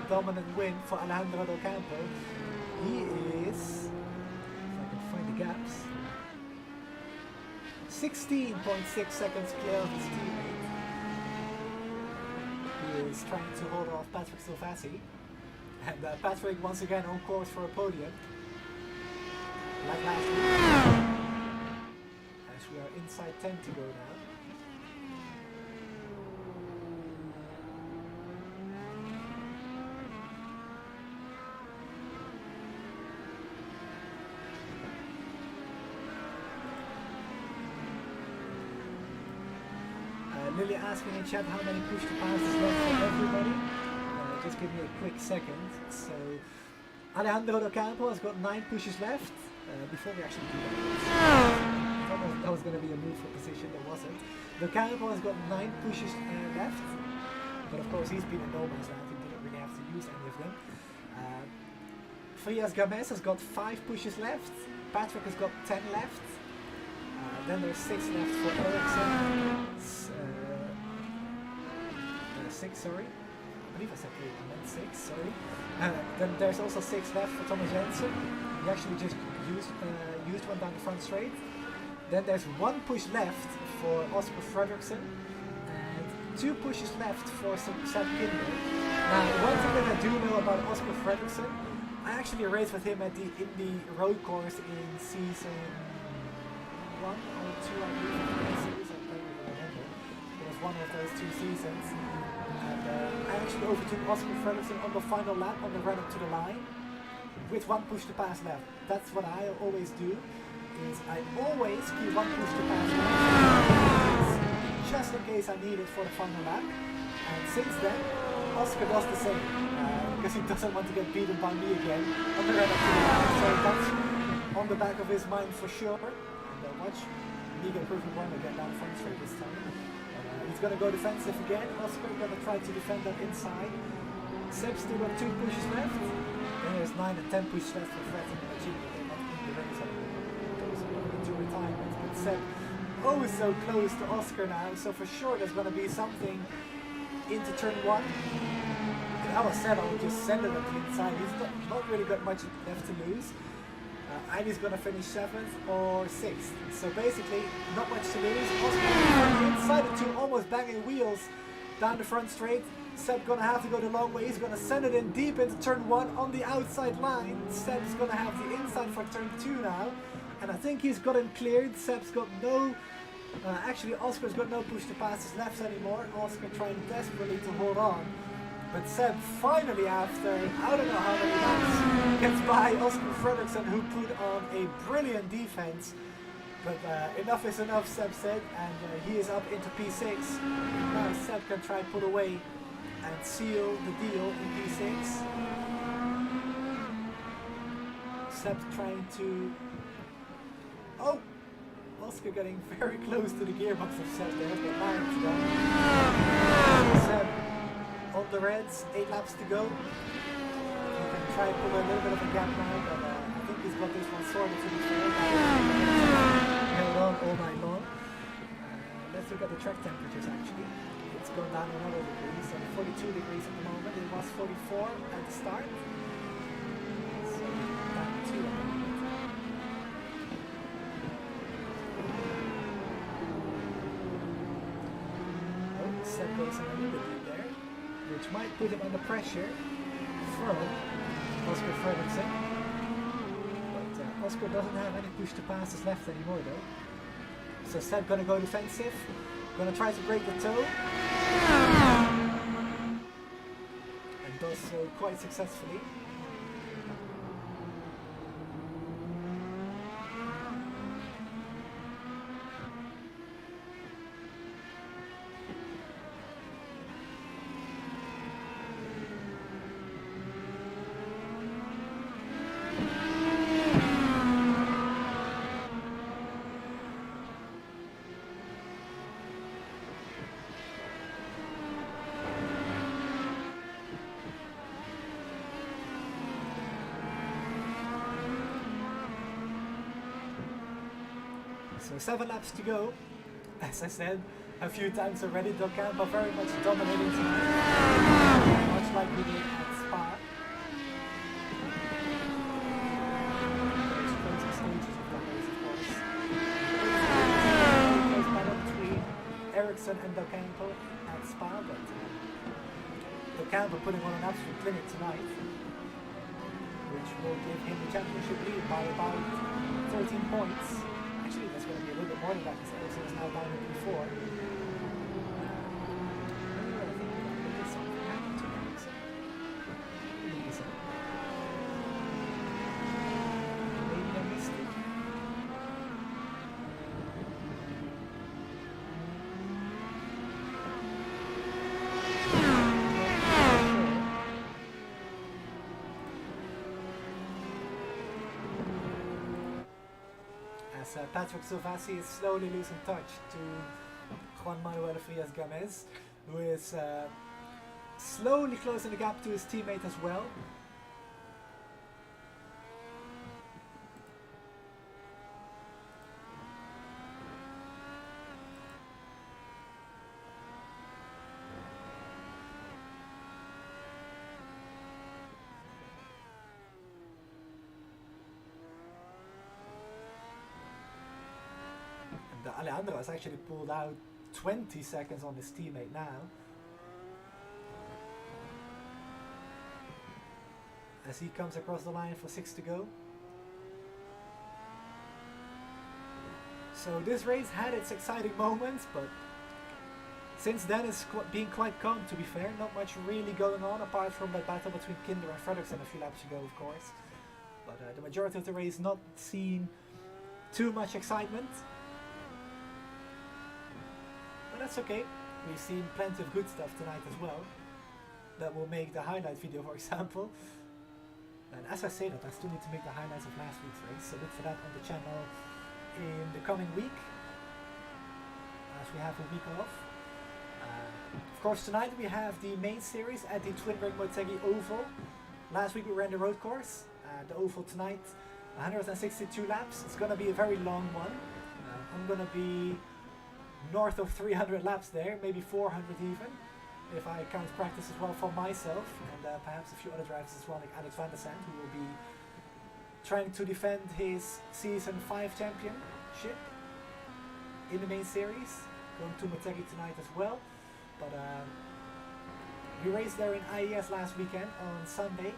dominant win for Alejandro Del Campo. He is, if I can find the gaps, 16.6 seconds clear of his teammate. He is trying to hold off Patrick Silvassi. And Patrick once again on course for a podium. Like last week. As we are inside 10 to go now. Lily asking in chat how many push to passes left for everybody. Just give me a quick second. So Alejandro Del Campo has got 9 pushes left. Before we actually do that, I thought that was going to be a move for position, there wasn't. Del Campo has got 9 pushes left, but of course he's been in no man's land, he didn't really have to use any of them. Frias Games has got 5 pushes left, Patrick has got 10 left, then there's 6 left for Ericsson. 6, sorry. I believe I said 8, I meant 6, sorry. Then there's also 6 left for Thomas Jensen. He actually just used one down the front straight. Then there's 1 push left for Oscar Fredriksson and 2 pushes left for Sam Kinder. Now, one thing that I do know about Oscar Fredriksson, I actually raced with him at the Indy road course in season 1 or 2, I believe, in that series. I don't even remember. It was one of those 2 seasons. And I actually overtook Oscar Fredriksson on the final lap on the run up to the line with 1 push to pass left. That's what I always do, is I always keep 1 push to pass left just in case I need it for the final lap. And since then, Oscar does the same because he doesn't want to get beaten by me again on the run up to the line. So that's on the back of his mind for sure. And watch me get proven wrong again down front straight this time. He's going to go defensive again. Oscar going to try to defend that inside. Seb's still got 2 pushes left. Then there's 9 and 10 pushes left for Fred and Gino. They're not in the race anymore. Those are into retirement. But Seb always so close to Oscar now. So for sure there's going to be something into turn 1. If I was Seb, I would just send it at the inside. He's not really got much left to lose. Either he's going to finish 7th or 6th. So basically, not much to lose. Oscar inside the 2, almost banging wheels down the front straight. Seb going to have to go the long way. He's going to send it in deep into turn 1 on the outside line. Seb's going to have the inside for turn 2 now. And I think he's got him cleared. Seb's got no... actually, Oscar's got no push to passes left anymore. Oscar trying desperately to hold on. But Seb finally, after I don't know how many laps, gets by Oscar Fredriksson, who put on a brilliant defense. But enough is enough, Seb said, and he is up into P6. Now Seb can try to pull away and seal the deal in P6. Seb trying to... Oh! Oscar getting very close to the gearbox of Seb there, but now it's done. Seb on the reds, 8 laps to go. He can try and pull a little bit of a gap now, but I think he's got this one sorted to be fair. Held on all night long. Let's look at the track temperatures actually. It's gone down another degree, so 42 degrees at the moment. It was 44 at the start. So down 2 at the moment. Oh, Seb goes in a little bit there, which might put him under pressure from Oscar Fredriksson. But Oscar doesn't have any push to passes left anymore though. So Seb gonna go defensive, gonna try to break the toe. And does so quite successfully. So 7 laps to go. As I said a few times already, Del Campo very much dominating tonight. Much like we did at Spa Campbell putting on an absolute clinic tonight, which will give him the championship lead by about 13 points. Actually, that's going to be a little bit more than that because Ericsson is now down in P4. Patrick Silvassi is slowly losing touch to Juan Manuel Frias Gamez, who is slowly closing the gap to his teammate as well. Alejandro has actually pulled out 20 seconds on his teammate now. As he comes across the line for 6 to go. So this race had its exciting moments, but since then it's been quite calm, to be fair. Not much really going on apart from that battle between Kinder and Fredriksson a few laps ago, of course. But the majority of the race not seen too much excitement. That's okay. We've seen plenty of good stuff tonight as well. That will make the highlight video, for example. And as I say that, I still need to make the highlights of last week's race, so look for that on the channel in the coming week, as we have a week off. Of course, tonight we have the main series at the Twin Ring Motegi Oval. Last week we ran the road course. The Oval tonight, 162 laps. It's going to be a very long one. I'm going to be north of 300 laps there, maybe 400 even, if I count practice as well for myself, and perhaps a few other drivers as well, like Alex van der Sand, who will be trying to defend his Season 5 championship in the main series, going to Motegi tonight as well. But we raced there in IES last weekend on Sunday,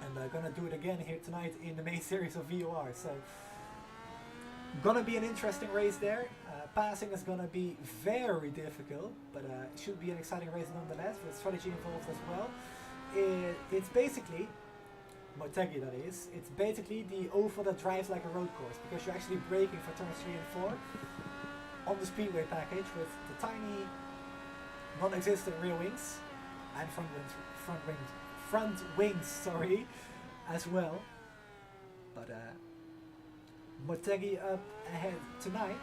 and gonna do it again here tonight in the main series of VOR, so gonna be an interesting race there. Passing is gonna be very difficult, but it should be an exciting race nonetheless, with strategy involved as well. It's basically, Motegi that is, it's basically the oval that drives like a road course, because you're actually braking for turns 3 and 4 on the speedway package with the tiny non-existent rear wings and front wings, sorry, as well. But Motegi up ahead tonight.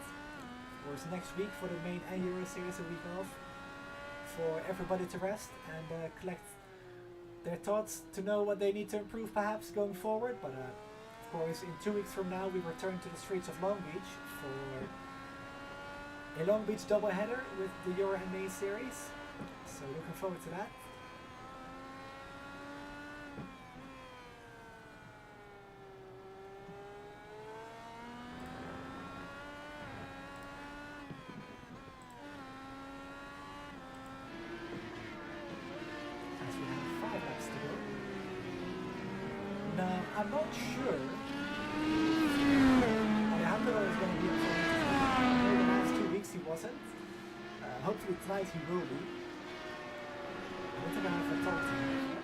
Of course, next week for the main Euro series, a week off for everybody to rest and collect their thoughts to know what they need to improve perhaps going forward. But of course, in 2 weeks from now we return to the streets of Long Beach for a Long Beach doubleheader with the Euro and May series. So looking forward to that. I'm not sure. Alejandro is going to be in front of me. The last 2 weeks he wasn't. Hopefully tonight he will be. I don't think I have a talk to him.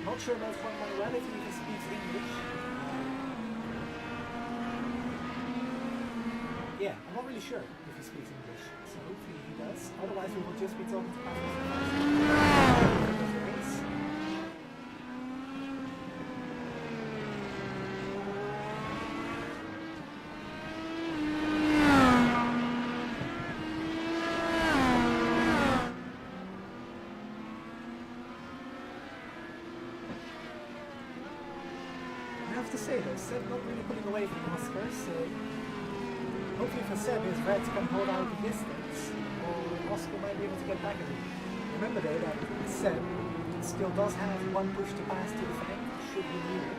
Not sure about Juan Manuel if he even speaks English. Yeah, I'm not really sure if he speaks English. So hopefully he does. Otherwise we will just be talking to Patrick. Seb not really pulling away from Oscar, so hopefully for Seb his Reds can hold out the distance, or Oscar might be able to get back at him. Remember though that Seb still does have one push to pass to the flank, should he need it.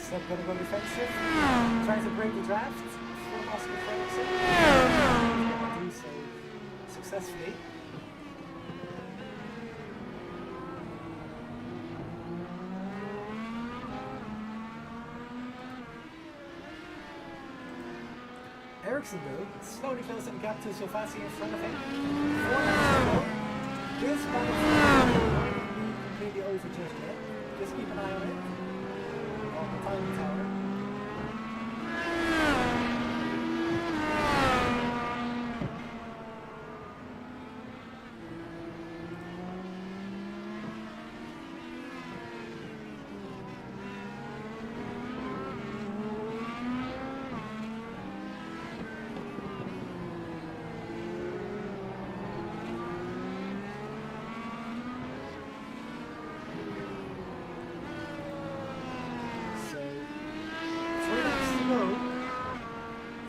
So Seb gonna go defensive, trying to break the draft from Oscar Fredriksson. Gonna do so successfully. Ericsson though, slowly closing the gap to Sofasi in front of him. 4 laps to go. This might be completely over just yet. Just keep an eye on it. On the timing tower.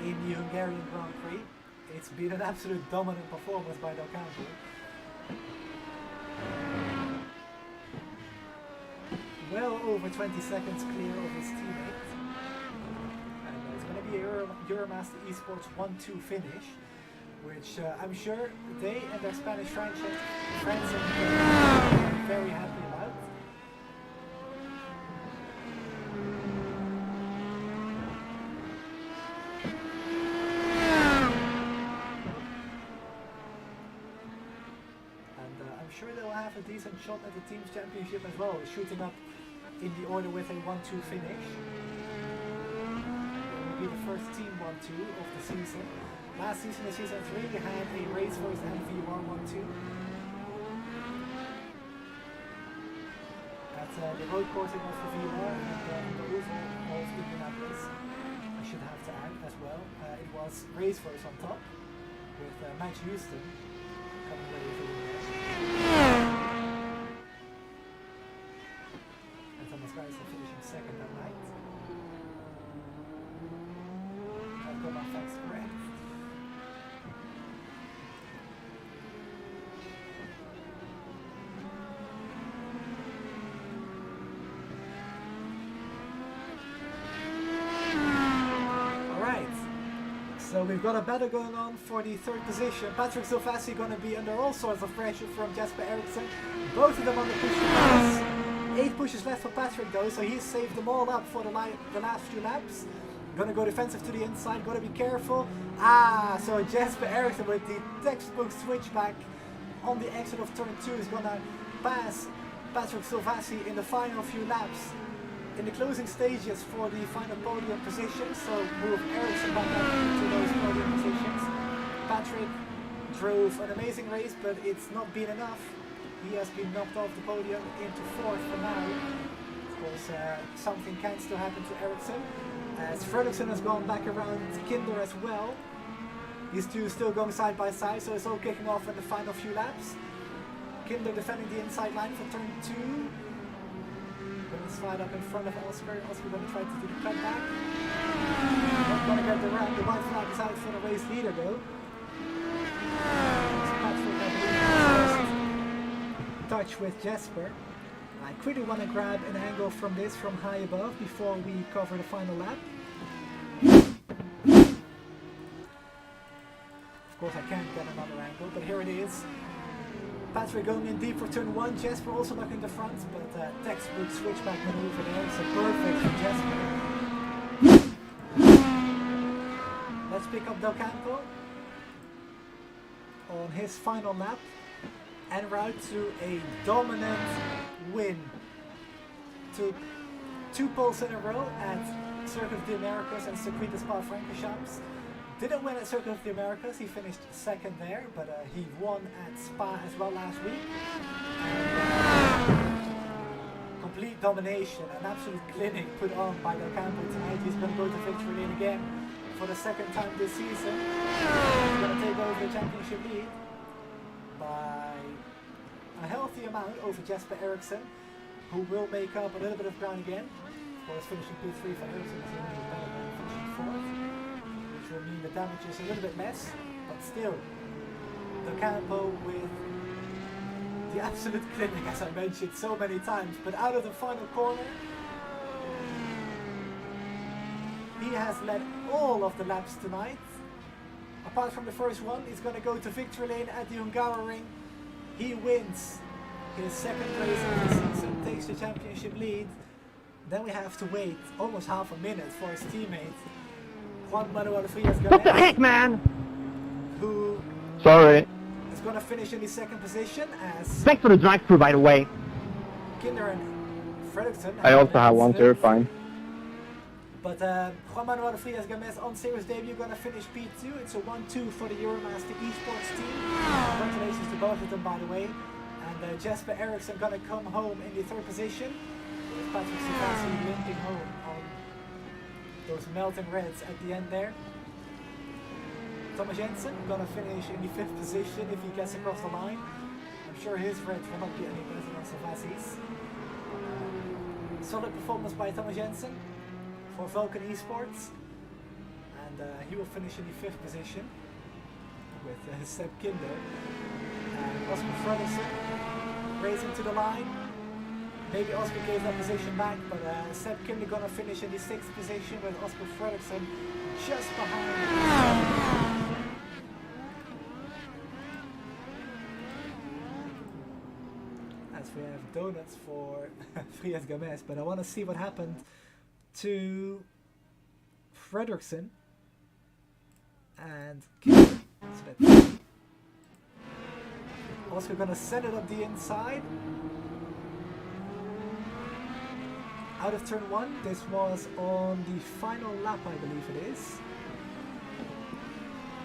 In the Hungarian Grand Prix, it's been an absolute dominant performance by Del Campo. Well over 20 seconds clear of his teammate. And it's going to be a Euromaster Esports 1-2 finish, which I'm sure they and their Spanish friends are very happy about. Sure they'll have a decent shot at the team's championship as well, shooting up in the order with a 1-2 finish. It will be the first team 1-2 of the season. Last season, in season 3, we had a race first and VOR 1-2. At the road coursing of the VOR and the overall of Indianapolis, I should have to add as well. It was race first on top with Max Houston coming ready for the and Thomas Geisler finishing second that night. I've got my facts correct. So we've got a battle going on for the third position. Patrick Sofasi going to be under all sorts of pressure from Jesper Eriksson. Both of them on the push pass. 8 pushes left for Patrick though, so he's saved them all up for the last few laps. Gonna go defensive to the inside, gotta be careful. So Jesper Eriksson with the textbook switchback on the exit of turn 2 is gonna pass Patrick Sofasi in the final few laps. In the closing stages for the final podium positions, so move Eriksson back up into those podium positions. Patrick drove an amazing race, but it's not been enough. He has been knocked off the podium into 4th for now. Of course, something can still happen to Eriksson, as Fredriksson has gone back around Kinder as well. These two still going side by side, so it's all kicking off in the final few laps. Kinder defending the inside line for turn 2. Going to slide up in front of Oscar. Oscar going to try to do the cutback. Not going to get the round. The white flag is out for the race leader though. Touch with Jesper. I quickly want to grab an angle from this from high above before we cover the final lap. Of course I can't get another angle, but here it is. Patrick going in deep for turn 1, Jesper also back in the front, but textbook switchback maneuver there, so perfect for Jesper. Let's pick up Del Campo on his final lap en route to a dominant win. Took 2 poles in a row at Circuit of the Americas and Circuit de Spa-Francorchamps. Didn't win at Circuit of the Americas, he finished 2nd there, but he won at Spa as well last week. And, complete domination, an absolute clinic put on by Del Campo tonight. He's going to go to victory lane again for the 2nd time this season. He's going to take over the championship lead by a healthy amount over Jesper Eriksson, who will make up a little bit of ground again. Of course, finishing P3 for Eriksson is only better than finishing 4th. Which will mean the damage is a little bit less, but still, Del Campo with the absolute clinic, as I mentioned so many times. But out of the final corner, has led all of the laps tonight. Apart from the first one, he's going to go to victory lane at the Hungaroring. He wins his second race of the season, takes the championship lead. Then we have to wait almost half a minute for his teammate, Juan Manuel Frias Gomez. What the heck, man? Who Sorry. is going to finish in the second position as Thanks for the drive-through, by the way. Kinder and Fredriksson. I also have one, so you're fine. But Juan Manuel Frias Gomez on series debut going to finish P2. It's a 1-2 for the Euromaster Esports team. Congratulations to both of them, by the way. And Jesper Eriksson going to come home in the third position. With Patrick Sivasi limping home on those melting reds at the end there. Thomas Jensen going to finish in the fifth position if he gets across the line. I'm sure his reds will not be any better than Sivasi's. Solid performance by Thomas Jensen for Vulcan Esports, and he will finish in the fifth position with Seb Kinder and Oscar Fredriksson racing to the line. Maybe Oscar gave that position back, but Seb Kinder gonna finish in the sixth position with Oscar Fredriksson just behind. As we have donuts for Frias Gomez, but I want to see what happened to Fredriksson and Kinder. So Oscar gonna send it up the inside. Out of turn one, this was on the final lap, I believe it is.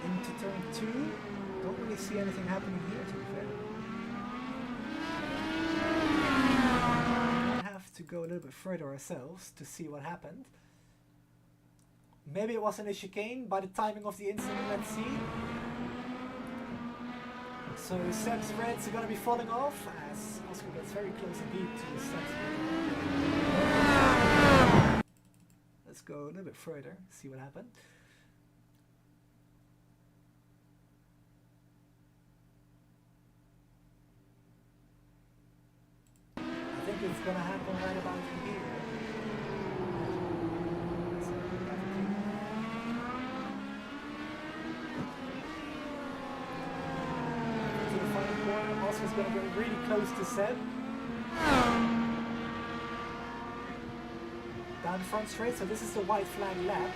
Into turn two, don't really see anything happening here, to be fair. To go a little bit further ourselves to see what happened. Maybe it wasn't a chicane by the timing of the incident, let's see. So Seb's reds are going to be falling off as Oscar gets very close indeed to Seb's red. Let's go a little bit further, see what happened. I think it's gonna happen right about here. To the final corner, Oscar's gonna get really close to Seb. Down front straight, so this is the white flag lap.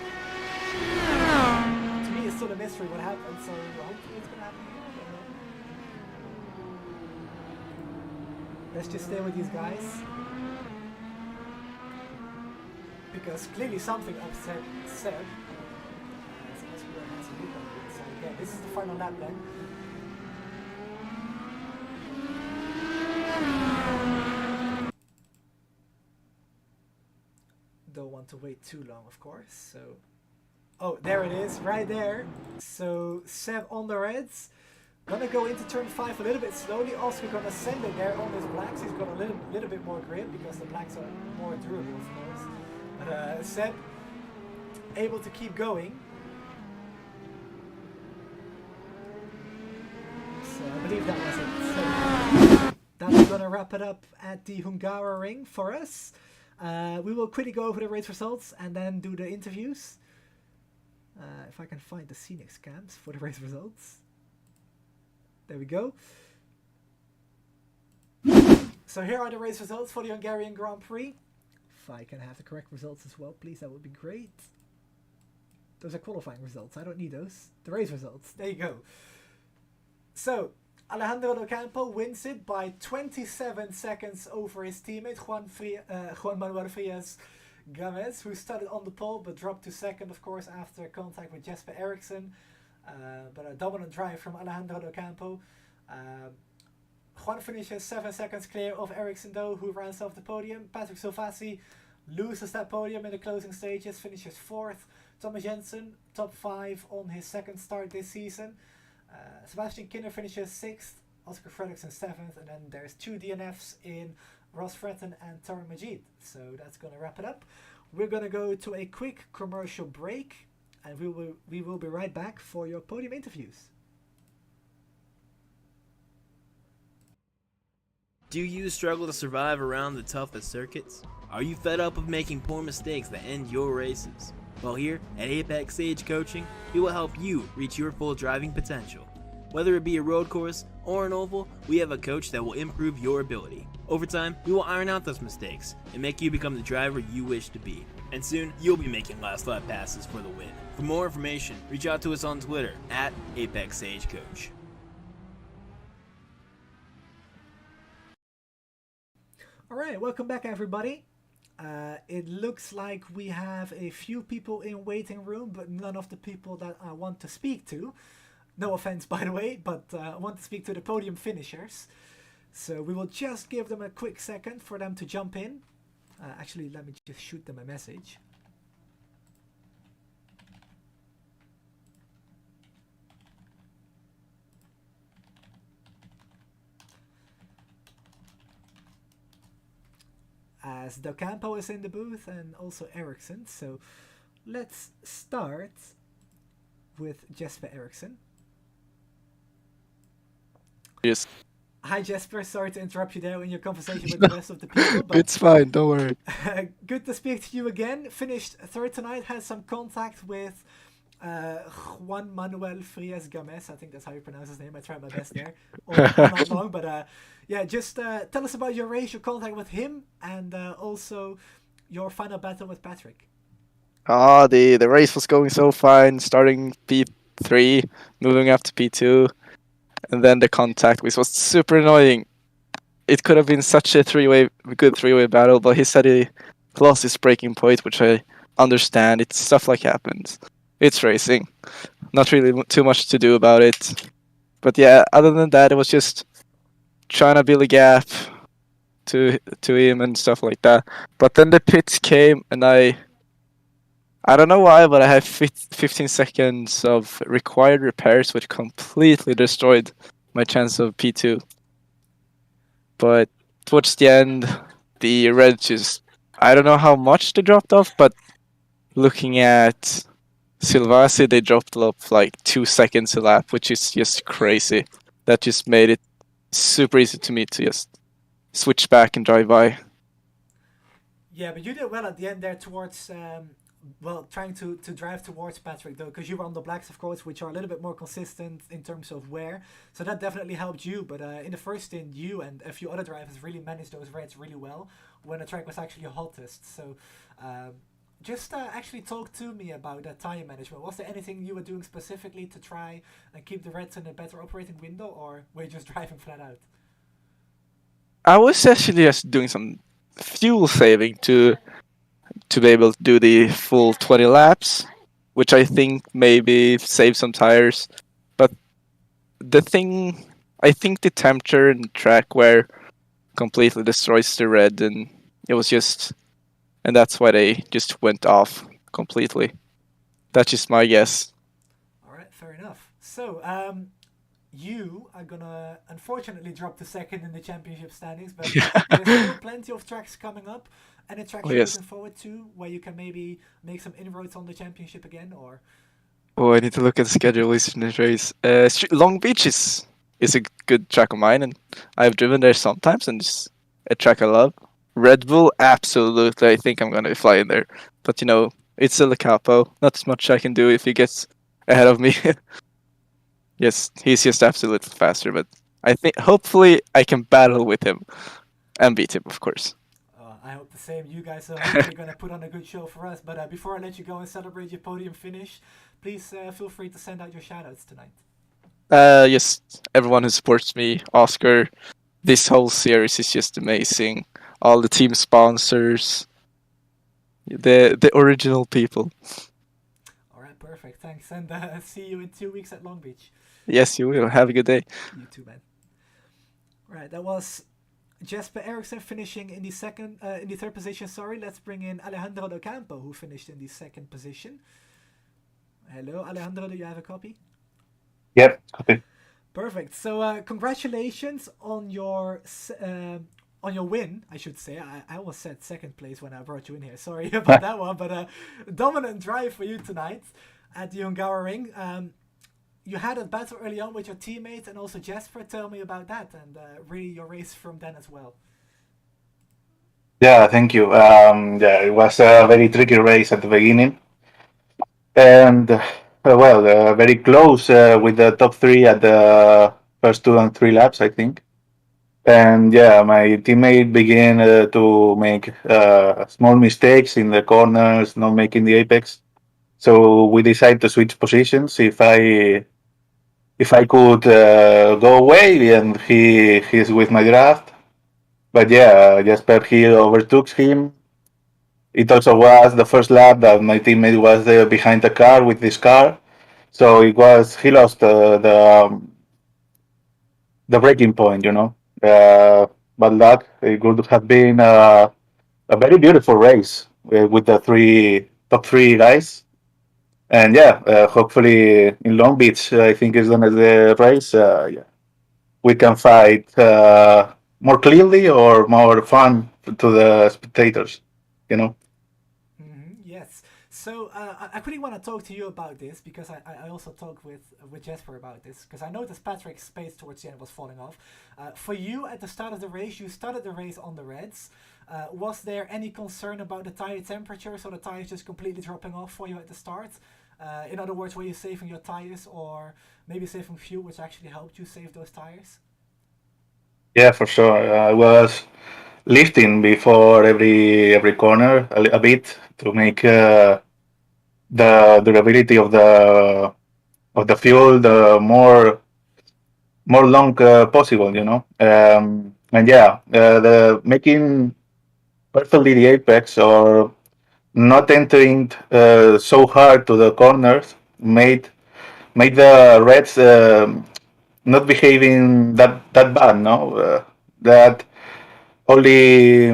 To me, it's still a mystery what happened, so hopefully it's gonna happen here. Let's just stay with these guys. Because clearly something upset Seb. So again, this is the final lap then. Don't want to wait too long, of course. So, oh, there it is, right there. So Seb on the reds. Gonna go into turn 5 a little bit slowly. Oscar gonna send it there on his blacks. He's got a little bit more grip because the blacks are more durable, of course. But Seb able to keep going. So I believe that was it. So that's gonna wrap it up at the Hungaroring for us. We will quickly go over the race results and then do the interviews. If I can find the scenic scams for the race results. There we go. So here are the race results for the Hungarian Grand Prix. If I can have the correct results as well, please, that would be great. Those are qualifying results. I don't need those. The race results. There you go. So, Alejandro Docampo wins it by 27 seconds over his teammate, Juan Manuel Frias Gomez, who started on the pole but dropped to second, of course, after contact with Jesper Eriksson. But a dominant drive from Alejandro Docampo. Juan finishes 7 seconds clear of Eriksson though, who runs off the podium. Patrick Sivasi loses that podium in the closing stages, finishes 4th. Thomas Jensen, top 5 on his second start this season. Sebastian Kinder finishes 6th, Oscar Fredriksson 7th, and then there's 2 DNFs in Ross Fretton and Tara Majid. So that's going to wrap it up. We're going to go to a quick commercial break, and we will be right back for your podium interviews. Do you struggle to survive around the toughest circuits? Are you fed up of making poor mistakes that end your races? Well, here at Apex Sage Coaching, we will help you reach your full driving potential. Whether it be a road course or an oval, we have a coach that will improve your ability. Over time, we will iron out those mistakes and make you become the driver you wish to be. And soon, you'll be making last lap passes for the win. For more information, reach out to us on Twitter at Apex Sage Coach. Alright, welcome back everybody. It looks like we have a few people in waiting room, but none of the people that I want to speak to. No offense, by the way, but I want to speak to the podium finishers. So we will just give them a quick second for them to jump in. Actually, let me just shoot them a message. As Docampo is in the booth and also Ericsson. So let's start with Jesper Ericsson. Yes. Hi Jesper, sorry to interrupt you there in your conversation with the rest of the people. But It's fine, don't worry. good to speak to you again. Finished third tonight, had some contact with Juan Manuel Frias Games. I think that's how you pronounce his name. I tried my best there. Or not long, but yeah, just tell us about your race, your contact with him, and also your final battle with Patrick. The race was going so fine, starting P3, moving up to P2, and then the contact, which was super annoying. It could have been such a good three-way battle, but he said he lost his braking point, which I understand. It's stuff like happens. It's racing. Not really too much to do about it. But yeah, other than that, it was just trying to build a gap to him and stuff like that. But then the pits came, and I don't know why, but I had 15 seconds of required repairs, which completely destroyed my chance of P2. But towards the end, the red just... I don't know how much they dropped off, but looking at Silvasi, they dropped off like 2 seconds a lap, which is just crazy. That just made it super easy to me to just switch back and drive by. Yeah, but you did well at the end there towards... trying to drive towards Patrick though, because you were on the blacks, of course, which are a little bit more consistent in terms of wear. So that definitely helped you. But in the first stint, you and a few other drivers really managed those reds really well when the track was actually hottest. So just actually talk to me about that tire management. Was there anything you were doing specifically to try and keep the reds in a better operating window, or were you just driving flat out? I was actually just doing some fuel saving to be able to do the full 20 laps, which I think maybe saved some tires. But the thing, I think the temperature and track wear completely destroys the red, and it was just, and that's why they just went off completely. That's just my guess. All right, fair enough. So, you are gonna unfortunately drop to second in the championship standings, but there's still plenty of tracks coming up. Any tracks you're looking forward to where you can maybe make some inroads on the championship again, or? Oh, I need to look at the schedule list in this race. Long Beach is a good track of mine, and I've driven there sometimes, and it's a track I love. Red Bull, absolutely. I think I'm gonna fly in there, but you know, it's a Le Capo. Not as much I can do if he gets ahead of me. Yes, he's just absolutely faster, but I think hopefully I can battle with him and beat him, of course. I hope the same. You guys are hopefully going to put on a good show for us. But before I let you go and celebrate your podium finish, please feel free to send out your shoutouts tonight. Yes, everyone who supports me, Oscar. This whole series is just amazing. All the team sponsors, the original people. All right, perfect. Thanks, and see you in 2 weeks at Long Beach. Yes, you will. Have a good day. You too, man. Right, that was Jesper Ericsson finishing in the third position. Sorry, let's bring in Alejandro Docampo, who finished in the second position. Hello, Alejandro. Do you have a copy? Yep, copy. Perfect. So, congratulations on your win, I should say. I almost said second place when I brought you in here. Sorry about that one, but dominant drive for you tonight at the Hungaroring. You had a battle early on with your teammate and also Jesper. Tell me about that and really your race from then as well. Yeah, thank you. Yeah, it was a very tricky race at the beginning. And very close with the top three at the first 2 and 3 laps, I think. And yeah, my teammate began to make small mistakes in the corners, not making the apex. So we decided to switch positions. If I could go away and he's with my draft. But yeah, Jasper he overtook him. It also was the first lap that my teammate was behind the car with this car. So he lost the breaking point, you know. But luck, it would have been a very beautiful race with the top three guys. And yeah, hopefully in Long Beach, I think is gonna the race. Yeah, we can fight more clearly or more fun to the spectators, you know. Yes. So I really want to talk to you about this because I also talked with Jesper about this because I noticed Patrick's pace towards the end was falling off. For you at the start of the race, you started the race on the reds. Was there any concern about the tire temperature, so the tires just completely dropping off for you at the start? In other words, were you saving your tires or maybe saving fuel, which actually helped you save those tires? Yeah, for sure. I was lifting before every corner a bit to make the durability of the fuel the more long possible, you know. And yeah, the making perfectly the apex or not entering so hard to the corners made the reds not behaving that bad. No, that only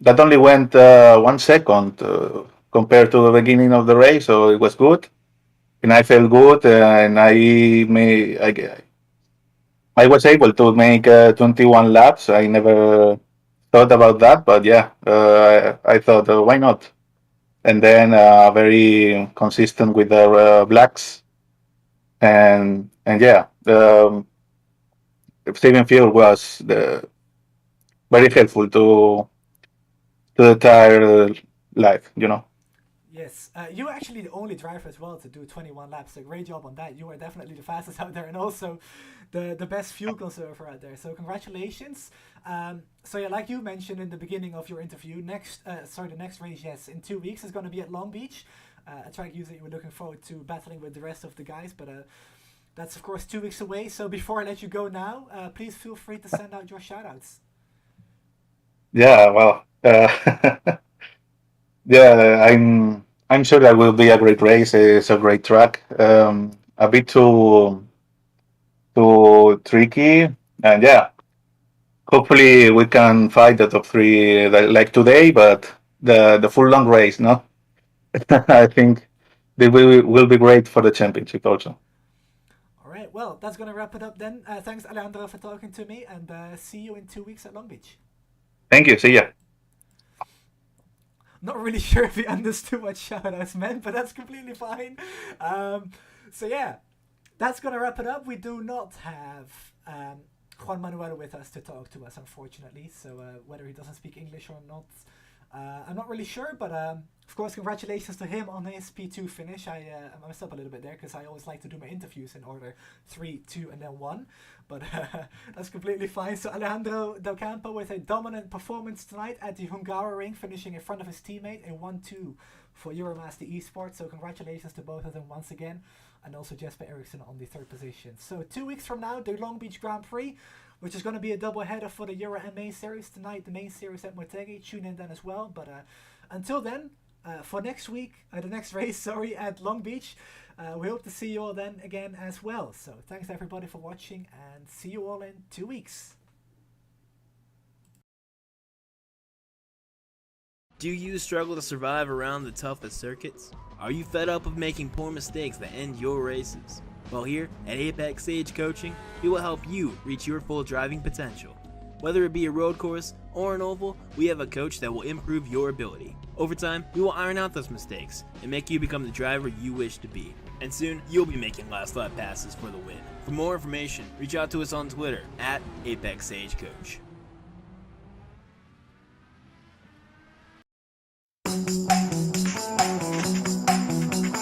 that only went 1 second compared to the beginning of the race, so it was good, and I felt good, and I was able to make 21 laps. I never thought about that, but yeah, I thought why not? And then very consistent with the blacks, and yeah, the Steven Field was very helpful to the entire life, you know. Yes, you were actually the only driver as well to do 21 laps. So great job on that. You were definitely the fastest out there and also the best fuel conserver out there. So congratulations. So yeah, like you mentioned in the beginning of your interview, the next race, yes, in 2 weeks is going to be at Long Beach, a track you were looking forward to battling with the rest of the guys. But that's of course 2 weeks away. So before I let you go now, please feel free to send out your shoutouts. Yeah, well, yeah, I'm sure that will be a great race. It's a great track. A bit too tricky, and yeah, hopefully we can fight the top three like today, but the full long race, no? I think they will be great for the championship also. All right, well, that's going to wrap it up then. Thanks, Alejandro, for talking to me, and see you in 2 weeks at Long Beach. Thank you. See ya. Not really sure if he understood what shoutouts meant, but that's completely fine. So yeah, that's gonna wrap it up. We do not have Juan Manuel with us to talk to us, unfortunately. So whether he doesn't speak English or not, I'm not really sure. But of course, congratulations to him on his P2 finish. I messed up a little bit there because I always like to do my interviews in order 3, 2, and then 1. But that's completely fine. So Alejandro Del Campo with a dominant performance tonight at the Hungaroring, finishing in front of his teammate, a 1-2 for Euromaster Esports. So congratulations to both of them once again. And also Jesper Eriksson on the 3rd position. So 2 weeks from now, the Long Beach Grand Prix, which is going to be a double header for the Euro and main series tonight. The main series at Motegi. Tune in then as well. But until then, for next week, the next race, at Long Beach, we hope to see you all then again as well. So thanks everybody for watching and see you all in 2 weeks. Do you struggle to survive around the toughest circuits? Are you fed up of making poor mistakes that end your races? Well, here at Apex Sage Coaching, we will help you reach your full driving potential. Whether it be a road course or an oval, we have a coach that will improve your ability. Over time, we will iron out those mistakes and make you become the driver you wish to be. And soon, you'll be making last lap passes for the win. For more information, reach out to us on Twitter at Apex Sage Coach.